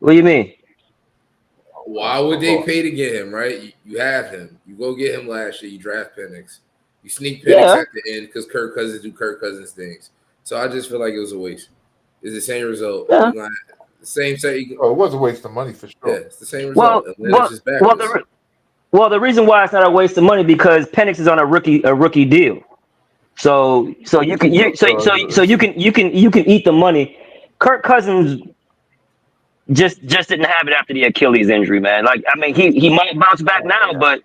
G: What do you mean?
E: Why would they pay to get him? Right? You have him. You go get him last year. You draft Penix. You sneak Penix at the end because Kirk Cousins do Kirk Cousins things. So I just feel like it was a waste. It's the same result.
G: Yeah.
E: The same.
F: Oh, it was a waste of money for sure.
E: Yeah, it's the same result.
G: Well, the reason why it's not a waste of money because Penix is on a rookie deal. So you can eat the money. Kirk Cousins just didn't have it after the Achilles injury, man. Like I mean, he might bounce back now, but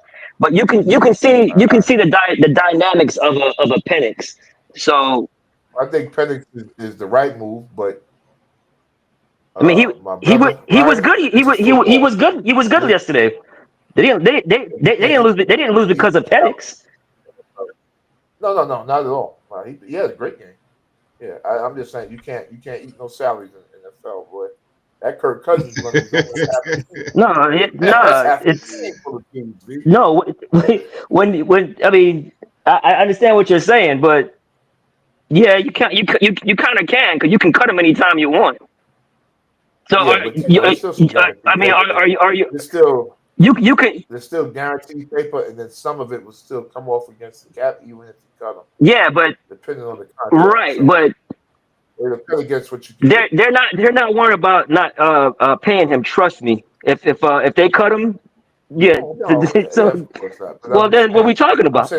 G: you can see the dynamics of a Penix. So
F: I think Penix is the right move, but
G: I mean he was good. He was good. He was good yesterday. They didn't lose because of Penix.
F: No, not at all. He had a great game. Yeah, I'm just saying you can't eat no salaries in NFL, boy. That Kirk Cousins money is
G: when I mean I understand what you're saying, but yeah, you kind of can because you can cut him anytime you want. So are you?
F: Still,
G: you can.
F: There's still guaranteed paper, and then some of it will still come off against the cap, even if you cut them.
G: Yeah, but
F: depending on the contract,
G: right, but
F: it'll cut against what you. Can
G: they're not worried about not paying him. Trust me. If they cut him, yeah. Well, then what are we talking about?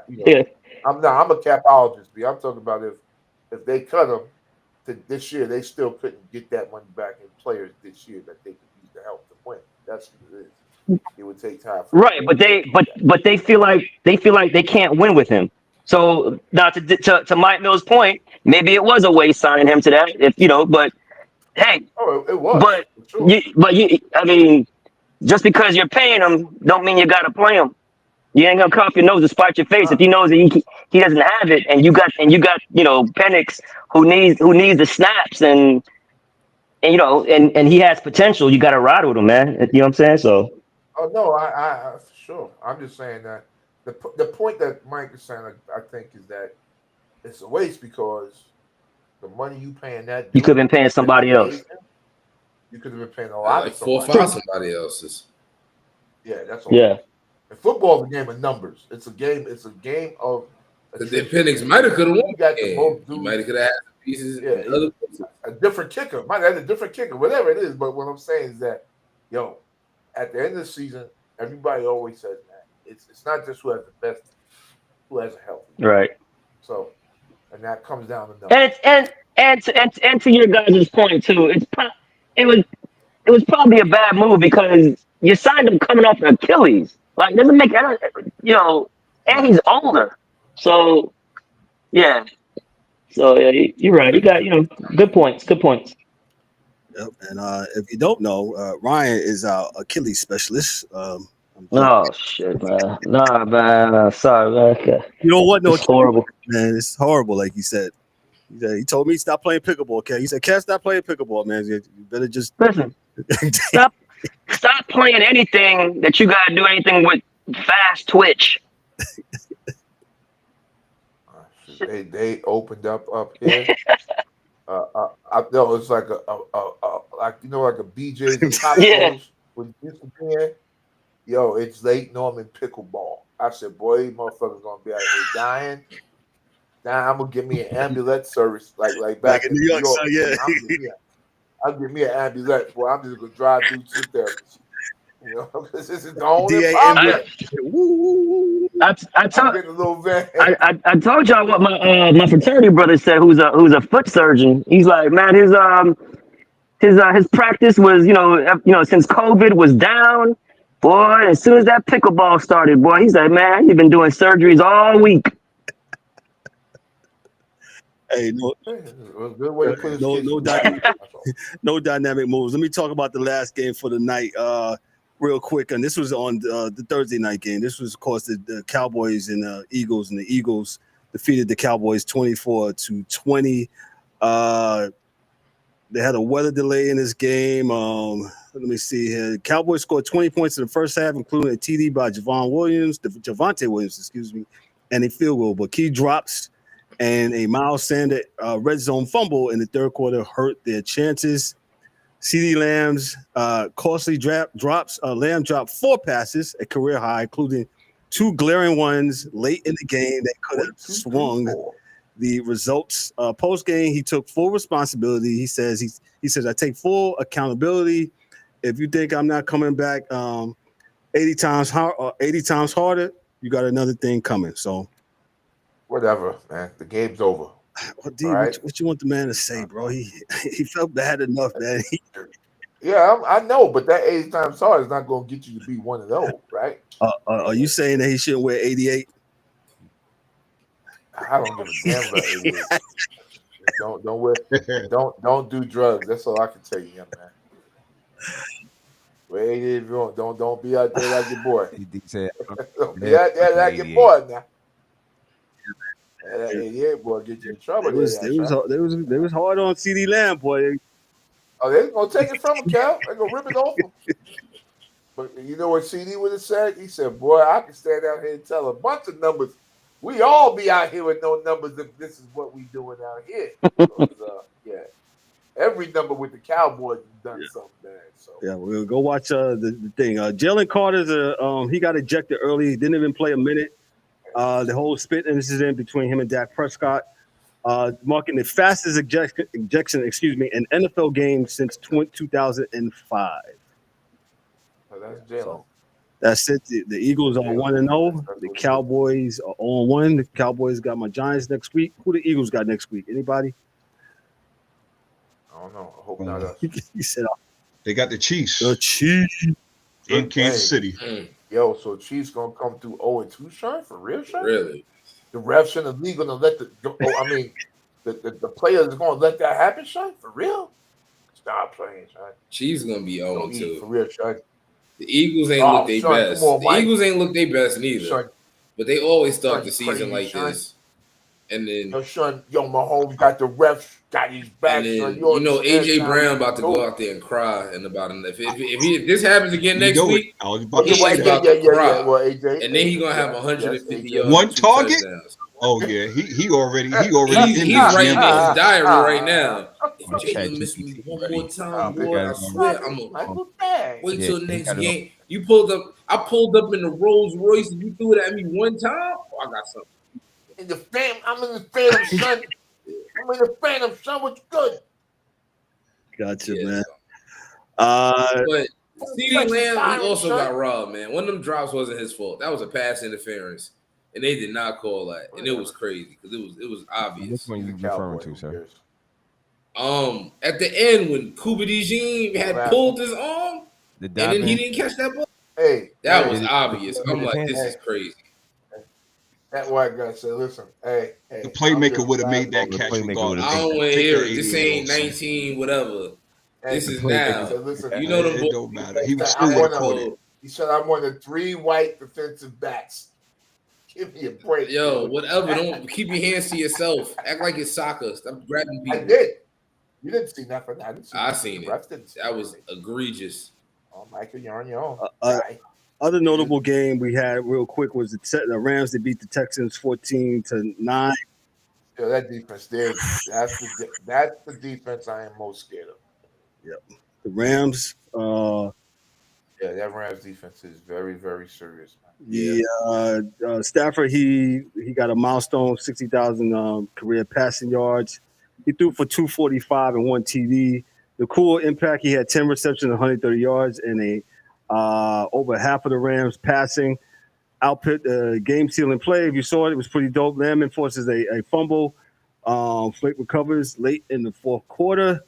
F: Yeah. I'm a capologist, but I'm talking about if they cut him this year, they still couldn't get that money back in players this year that they could use to help them win. That's what it is. It would take time.
G: Right, but they feel like they can't win with him. So now to Mike Mill's point, maybe it was a waste signing him to that. But hey,
F: it was.
G: But I mean, just because you're paying him, don't mean you gotta play him. You ain't gonna cuff your nose to spite your face if he knows that he doesn't have it, and you got Penix who needs the snaps and he has potential. You got to ride with him, man. You know what I'm saying? So.
F: Oh no, I for sure. I'm just saying that the point that Mike is saying, I think, is that it's a waste because the money you paying that
G: you could have been paying somebody else.
F: You could have been paying a lot
E: like
F: of
E: 4 or 5 somebody else's.
F: Yeah, that's all.
G: Yeah.
F: And football is a game of numbers. It's a game of.
E: The Penix might have could have won.
F: He
E: might have could have had pieces.
F: Yeah, a different kicker. Might have had a different kicker, whatever it is. But what I'm saying is that, at the end of the season, everybody always says that it's not just who has the best, who has a health.
G: Right.
F: So, and that comes down to numbers.
G: And to your guys' point too, it was probably a bad move because you signed him coming off an Achilles. Like doesn't make and he's older. So yeah. So yeah, you're right. You got good points. Good points.
A: Yep. And if you don't know, Ryan is our Achilles specialist.
G: Oh shit, man! Nah, man. Sorry, man. Okay.
A: You know what? No,
G: it's horrible,
A: man. It's horrible. Like he said. He told me stop playing pickleball. Okay, he said, "Can't stop playing pickleball, man. You better just
G: listen. Stop playing anything that you gotta do anything with fast twitch."
F: They opened up here. I know it's like a BJ's and Tacos with Instagram. Yo, it's late Norman pickleball. I said, boy, these motherfuckers gonna be out here dying. Now I'm gonna give me an ambulance service like back in New York. So, yeah. I'll give me an ambulance, boy. I'm just gonna drive dudes to therapy. Because this is the only problem.
G: I told y'all what my fraternity brother said, who's a foot surgeon. He's like, man, His practice was, since COVID was down, boy. As soon as that pickleball started, boy, he's like, man, you've been doing surgeries all week.
A: Hey, no,
F: good way to put his kids
A: no dynamic moves. Let me talk about the last game for the night, real quick. And this was on the Thursday night game. This was, of course, the Cowboys and the Eagles, and the Eagles defeated the Cowboys 24-20. They had a weather delay in this game. Let me see here. The Cowboys scored 20 points in the first half, including a TD by Javonte Williams, and a field goal. But key drops and a Miles Sanders red zone fumble in the third quarter hurt their chances. CeeDee Lamb's costly drops. Lamb dropped 4 passes, a career high, including 2 glaring ones late in the game that could have swung the results. Post game, he took full responsibility. He says, I take full accountability. If you think I'm not coming back 80 times harder, you got another thing coming. So,
F: whatever, man. The game's over.
A: Well, D, what you want the man to say, bro? He felt bad enough, man.
F: Yeah, I know, but that 80 times hard is not going to get you to be one of those, right?
A: Are you saying that he shouldn't wear 88?
F: I don't give a damn about 88. Don't do drugs. That's all I can tell you, young man. Wear 88 if you want. Don't be out there like your boy. Don't be out there like your boy now. That 88 boy get you in trouble.
A: They was hard on CeeDee Lamb, boy.
F: Oh, they're gonna take it from him, Cal. They're gonna rip it off him. But you know what CD would have said? He said, boy, I can stand out here and tell a bunch of numbers. We all be out here with no numbers if this is what we doing out here. Yeah. Every number with the Cowboys has done something bad. So
A: yeah, we'll go watch the thing. Jalen Carter's he got ejected early. He didn't even play a minute. The whole spit incident between him and Dak Prescott, marking the fastest ejection, in NFL games since 2005.
F: So that's Jalen.
A: So that's it. The Eagles are 1-0. The Cowboys are 0-1. The Cowboys got my Giants next week. Who the Eagles got next week? Anybody?
F: I don't know. I hope not us.
A: He said
D: they got the Chiefs.
A: The Chiefs
D: in Kansas City.
F: Yo, so Chiefs gonna come through 0-2, Sean? For real, Sean?
E: Really?
F: The refs in the league gonna let the players are gonna let that happen, Sean? For real? Stop playing, Sean.
E: Chiefs gonna be 0-2.
F: For real, Sean.
E: The Eagles ain't look their best. The Eagles ain't look their best neither.
F: Sean,
E: but they always start the season like this. And then
F: Mahomes got the refs got his back.
E: Then, AJ Brown about to go out there and cry in about enough. If this happens again next week,
F: Well,
E: AJ, and then he's gonna have 150 yards.
D: One target.
E: Touchdowns.
D: Oh yeah, he's writing
E: his diary right now. If Jalen miss me one more time, boy, I swear I'm gonna wait till the next game. I pulled up in the Rolls Royce and you threw it at me one time. Oh, I got something.
F: I'm in the Phantom, son. What's good?
A: Gotcha,
E: Yeah.
A: man.
E: But CeeDee Lamb, he also got robbed, man. One of them drops wasn't his fault. That was a pass interference, and they did not call that, and it was crazy because it was obvious.
C: Which one you referring to, sir?
E: At the end when Cuba Jean had pulled his arm, and then he didn't catch that ball. That was obvious. I'm like, this is crazy.
F: That white guy said, listen, hey.
D: The playmaker would have made that catch.
E: I don't want to hear it. This ain't 19, whatever. This is now.
F: Listen,
E: you know them
D: it don't matter. He was still recorded.
F: He said, I'm one of 3 white defensive backs. Give me a break.
E: Yo, whatever. Don't keep your hands to yourself. Act like it's soccer. Stop grabbing people.
F: I did. You didn't see nothing.
E: I seen it. That was egregious.
F: Oh, Michael, you're on your own.
A: Other notable game we had real quick was the Rams. They beat the Texans 14-9.
F: Yeah, that defense there. That's the defense I am most scared of.
A: Yep. The Rams.
F: That Rams defense is very, very serious.
A: Stafford, he got a milestone 60,000 career passing yards. He threw for 245 and 1 TD. The cool impact, he had 10 receptions, 130 yards, and over half of the Rams passing. Output game-sealing play. If you saw it, it was pretty dope. Lamb enforces a fumble. Flake recovers late in the fourth quarter.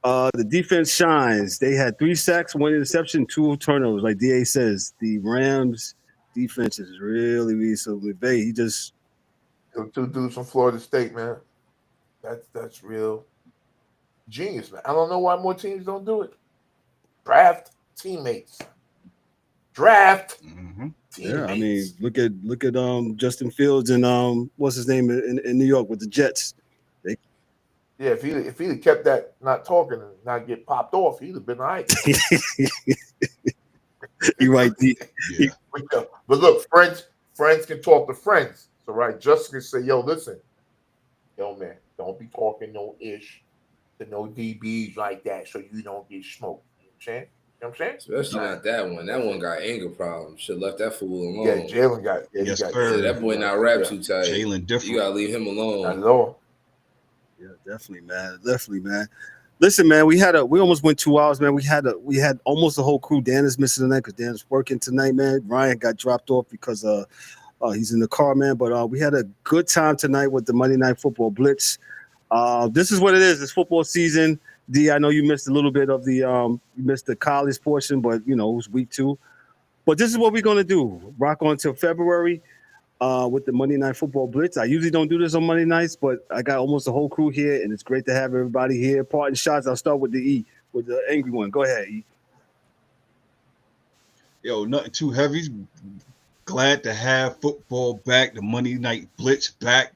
A: The defense shines. They had 3 sacks, 1 interception, 2 turnovers. Like DA says, the Rams defense is really so good. He just
F: Two dudes from Florida State, man. That's real genius, man. I don't know why more teams don't do it. Draft teammates. Draft.
D: Mm-hmm.
A: Yeah, I mean, look at Justin Fields and what's his name in New York with the Jets.
F: Yeah, if he'd have kept that not talking and not get popped off, he'd have been all right.
A: You're right, D.
D: Yeah.
F: But look, friends can talk to friends. So right, Justin can say, yo, listen, yo man, don't be talking no ish to no DBs like that so you don't get smoked. You know what I'm saying?
E: Especially not that one. That one got anger problems. Should have left that fool alone.
F: Yeah, Jalen got. Yeah,
D: Yes,
F: got
D: sir.
E: That boy not rap too tight.
D: Jalen different.
E: You gotta leave him alone.
F: I know.
A: Yeah, definitely, man. Listen, man, we almost went 2 hours, man. We had almost the whole crew. Dan is missing tonight because Dan's working tonight, man. Ryan got dropped off because he's in the car, man. But we had a good time tonight with the Monday Night Football Blitz. This is what it is. It's football season. D, I know you missed a little bit of the college portion, but it was week 2. But this is what we're gonna do. Rock on till February with the Monday Night Football Blitz. I usually don't do this on Monday nights, but I got almost the whole crew here, and it's great to have everybody here. Parting shots. I'll start with the E, with the angry one. Go ahead, E.
D: Yo, nothing too heavy. Glad to have football back. The Monday Night Blitz back.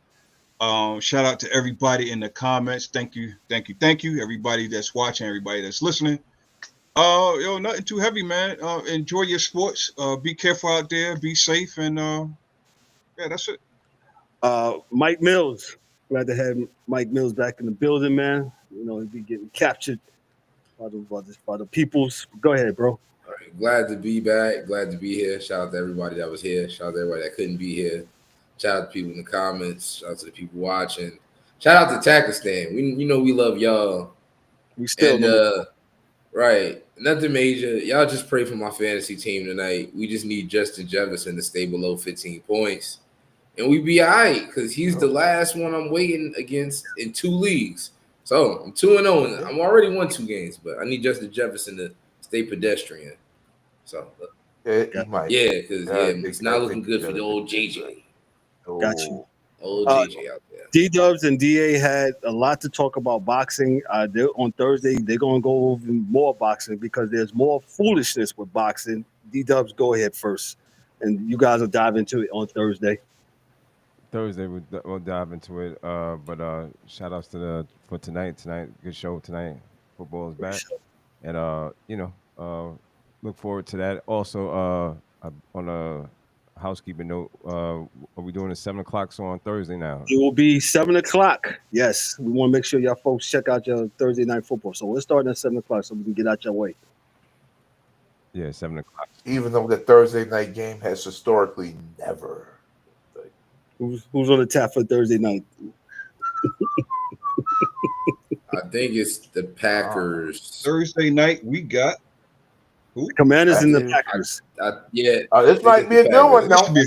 D: Shout out to everybody in the comments. Thank you. Everybody that's watching, everybody that's listening. Yo, nothing too heavy, man. Enjoy your sports. Be careful out there. Be safe, and yeah, that's it.
A: Mike Mills. Glad to have Mike Mills back in the building, man. He'd be getting captured by the peoples. Go ahead, bro.
E: All right, glad to be back. Glad to be here. Shout out to everybody that was here. Shout out to everybody that couldn't be here. Shout out to people in the comments. Shout out to the people watching. Shout out to Takistan. We love y'all.
A: We still
E: right. Nothing major. Y'all just pray for my fantasy team tonight. We just need Justin Jefferson to stay below 15 points. And we be all right because he's the last one I'm waiting against in 2 leagues. So I'm 2-0. I'm already won 2 games, but I need Justin Jefferson to stay pedestrian. So because it's not looking good for the old JJ.
A: Got you.
E: Old JJ out there.
A: D-Dubs and DA had a lot to talk about boxing. On Thursday, they're going to go over more boxing because there's more foolishness with boxing. D-Dubs, go ahead first. And you guys will dive into it on Thursday.
C: We'll dive into it. But shout outs for tonight. Good show tonight. Football is back. And, look forward to that. Also, on a housekeeping note, are we doing a 7 o'clock show on Thursday now?
A: It will be 7 o'clock. Yes. We want to make sure y'all folks check out your Thursday night football. So we're starting at 7 o'clock so we can get out your way.
C: Yeah, 7 o'clock.
F: Even though the Thursday night game has historically never.
A: Who's on the tap for Thursday night?
E: I think it's the Packers.
D: Thursday night, we got who?
A: Commanders and the Packers.
F: This might be a good one, though.
D: We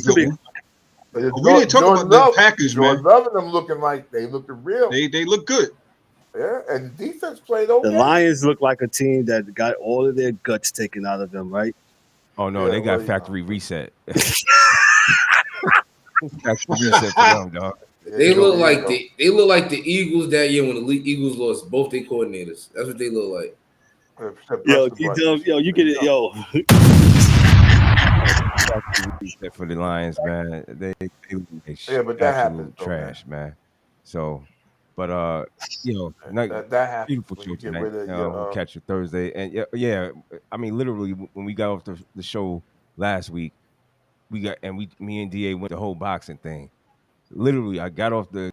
D: didn't talk about the Packers, man.
F: Loving them looking like they looking real.
D: They look good.
F: Yeah, and the defense played okay.
A: The Lions look like a team that got all of their guts taken out of them, right?
C: Oh no, they got factory reset. Factory reset for them, dog.
E: They look like the Eagles that year when the Eagles lost both their coordinators. That's what they look like.
A: You get it,
C: For the Lions, man, they
F: but that happens,
C: trash, man. So, but
F: that happens.
C: Beautiful show tonight. We'll catch you Thursday, and yeah. I mean, literally, when we got off the show last week, me and DA went the whole boxing thing. Literally, I got off the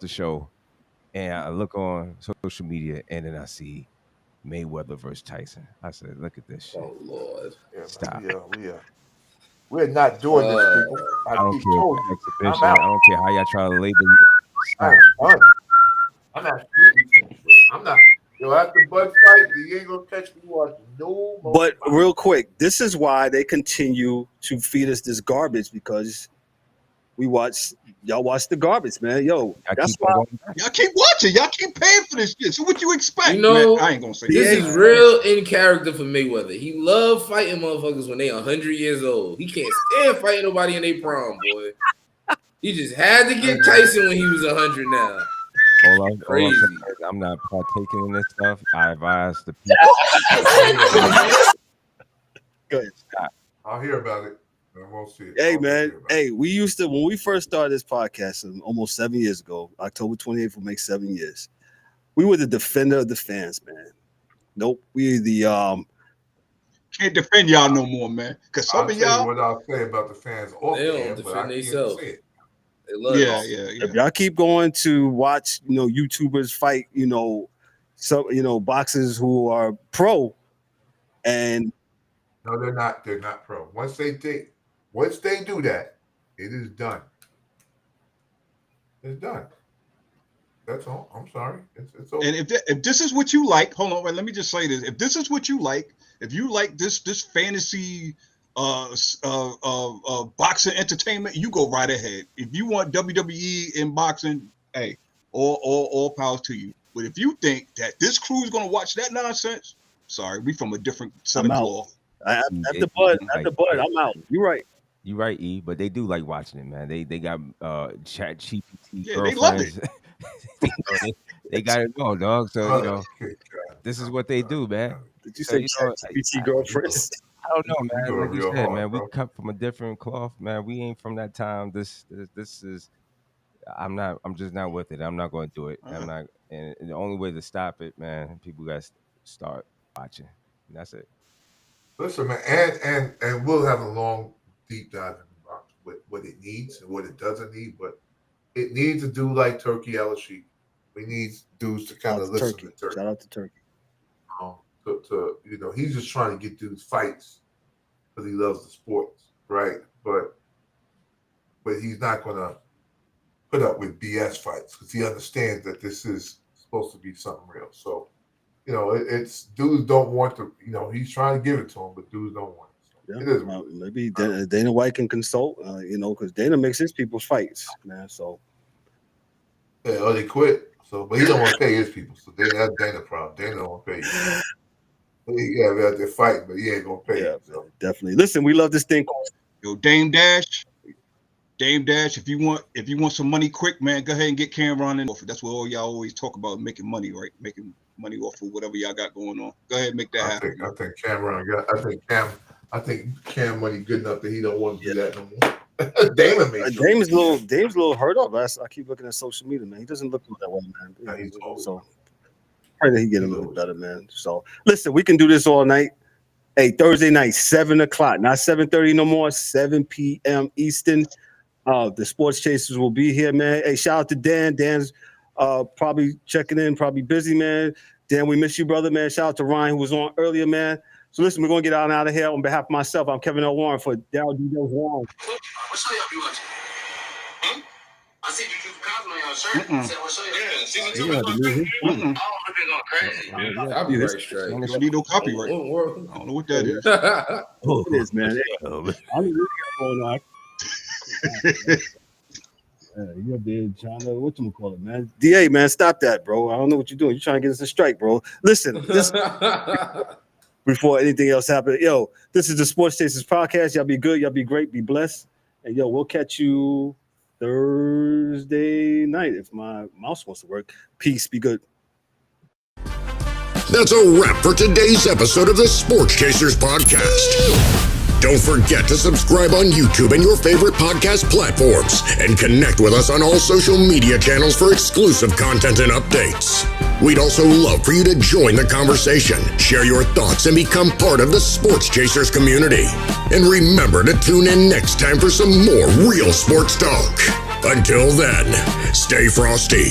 C: show, and I look on social media, and then I see Mayweather versus Tyson. I said, "Look at this shit."
E: Oh Lord!
F: Stop. We're not doing this, people.
C: I don't care. I don't care how y'all try to label it.
F: I'm not. After Bud fight, you ain't gonna catch me watching no more.
A: But real quick, this is why they continue to feed us this garbage because y'all watch the garbage, man. Yo, that's why
D: y'all keep watching. Y'all keep paying for this shit. So what you expect?
E: You know,
D: man, I ain't gonna say
E: this is real in character for Mayweather. He love fighting motherfuckers when they 100 years old. He can't stand fighting nobody in their prime, boy. He just had to get Tyson when he was 100 now. Crazy.
C: I'm not partaking in this stuff. I advise the people.
A: Go ahead.
F: I'll hear about it. I won't see it.
A: Hey, man. Hey, we used to, when we first started this podcast almost 7 years ago, October 28th will make 7 years. We were the defender of the fans, man. Nope. We the
D: can't defend y'all no more, man. Because some of y'all,
F: what I'll say about the fans,
E: they don't defend themselves. They love
D: yeah.
A: If y'all keep going to watch, YouTubers fight, some, boxers who are pro, and
F: no, they're not. They're not pro. Once they do that, it is done. It's done. That's all. I'm sorry. It's over.
D: And if this is what you like, hold on, let me just say this. If this is what you like, if you like this fantasy boxing entertainment, you go right ahead. If you want WWE in boxing, hey, all powers to you. But if you think that this crew is gonna watch that nonsense, sorry, we from a different set of cloth.
A: After Bud, I'm out. You're right.
C: You're right, E. But they do like watching it, man. They got chat GPT.
D: Yeah, they love it.
C: they got it all, dog. So this is what they do, man.
A: Did you say chat GPT girlfriends?
C: I don't know, man. Like you said, man, we cut from a different cloth, man. We ain't from that time. This is. I'm just not with it. I'm not going to do it. I'm not. And the only way to stop it, man, people got to start watching. And that's it.
F: Listen, man, and we'll have a long, deep dive about what it needs and what it doesn't need, but it needs to do like Turkey LSU. We need dudes to kind of listen to Turkey.
A: Shout out to Turkey.
F: He's just trying to get dudes fights because he loves the sports, right? But he's not going to put up with BS fights because he understands that this is supposed to be something real. So, it's dudes don't want to. He's trying to give it to him, but dudes don't want it. So it is.
A: Maybe Dana White can consult. Because Dana makes his people fights, man. So.
F: Yeah, or they quit. So, but he don't want to pay his people. So that's Dana's problem. Dana don't want to pay you. He got to be out there fighting, but he ain't gonna pay.
A: Yeah, so. Definitely. Listen, we love this thing.
D: Yo, Dame Dash. If you want some money quick, man, go ahead and get Cameron in. That's what all y'all always talk about, making money, right? Making money off of whatever y'all got going on. Go ahead and make that happen.
F: I think Cameron got. I think Cam money good enough that he don't want to do that no more.
A: Dame's a little hurt up. I keep looking at social media, man. He doesn't look that way, man. So pray that he get a little bit better, man. So listen, we can do this all night. Hey, Thursday night, 7:00, not 7:30 no more. 7 p.m. Eastern. The Sports Chasers will be here, man. Hey, shout out to Dan. Dan's probably checking in, probably busy, man. Dan, we miss you, brother, man. Shout out to Ryan, who was on earlier, man. So listen, we're going to get out of here. On behalf of myself, I'm Kevin L. Warren for Daryl D. Warren.
H: What's up, you watching? I see you keep copying on your shirt. Say, what's up? Yeah, see what you're doing. Oh, I've been going crazy.
E: Copyright strike.
D: You don't need no copyright. I don't know what that is.
A: It is, man. I don't know what you got going on. You're there trying to, whatchamacallit, man. DA, man, stop that, bro. I don't know what you're doing. You're trying to get us a strike, bro. Listen, before anything else happens, this is the Sports Chasers podcast. Y'all be good. Y'all be great. Be blessed. And, we'll catch you Thursday night if my mouse wants to work. Peace. Be good.
B: That's a wrap for today's episode of the Sports Chasers podcast. Don't forget to subscribe on YouTube and your favorite podcast platforms and connect with us on all social media channels for exclusive content and updates. We'd also love for you to join the conversation, share your thoughts, and become part of the Sports Chasers community. And remember to tune in next time for some more real sports talk. Until then, stay frosty.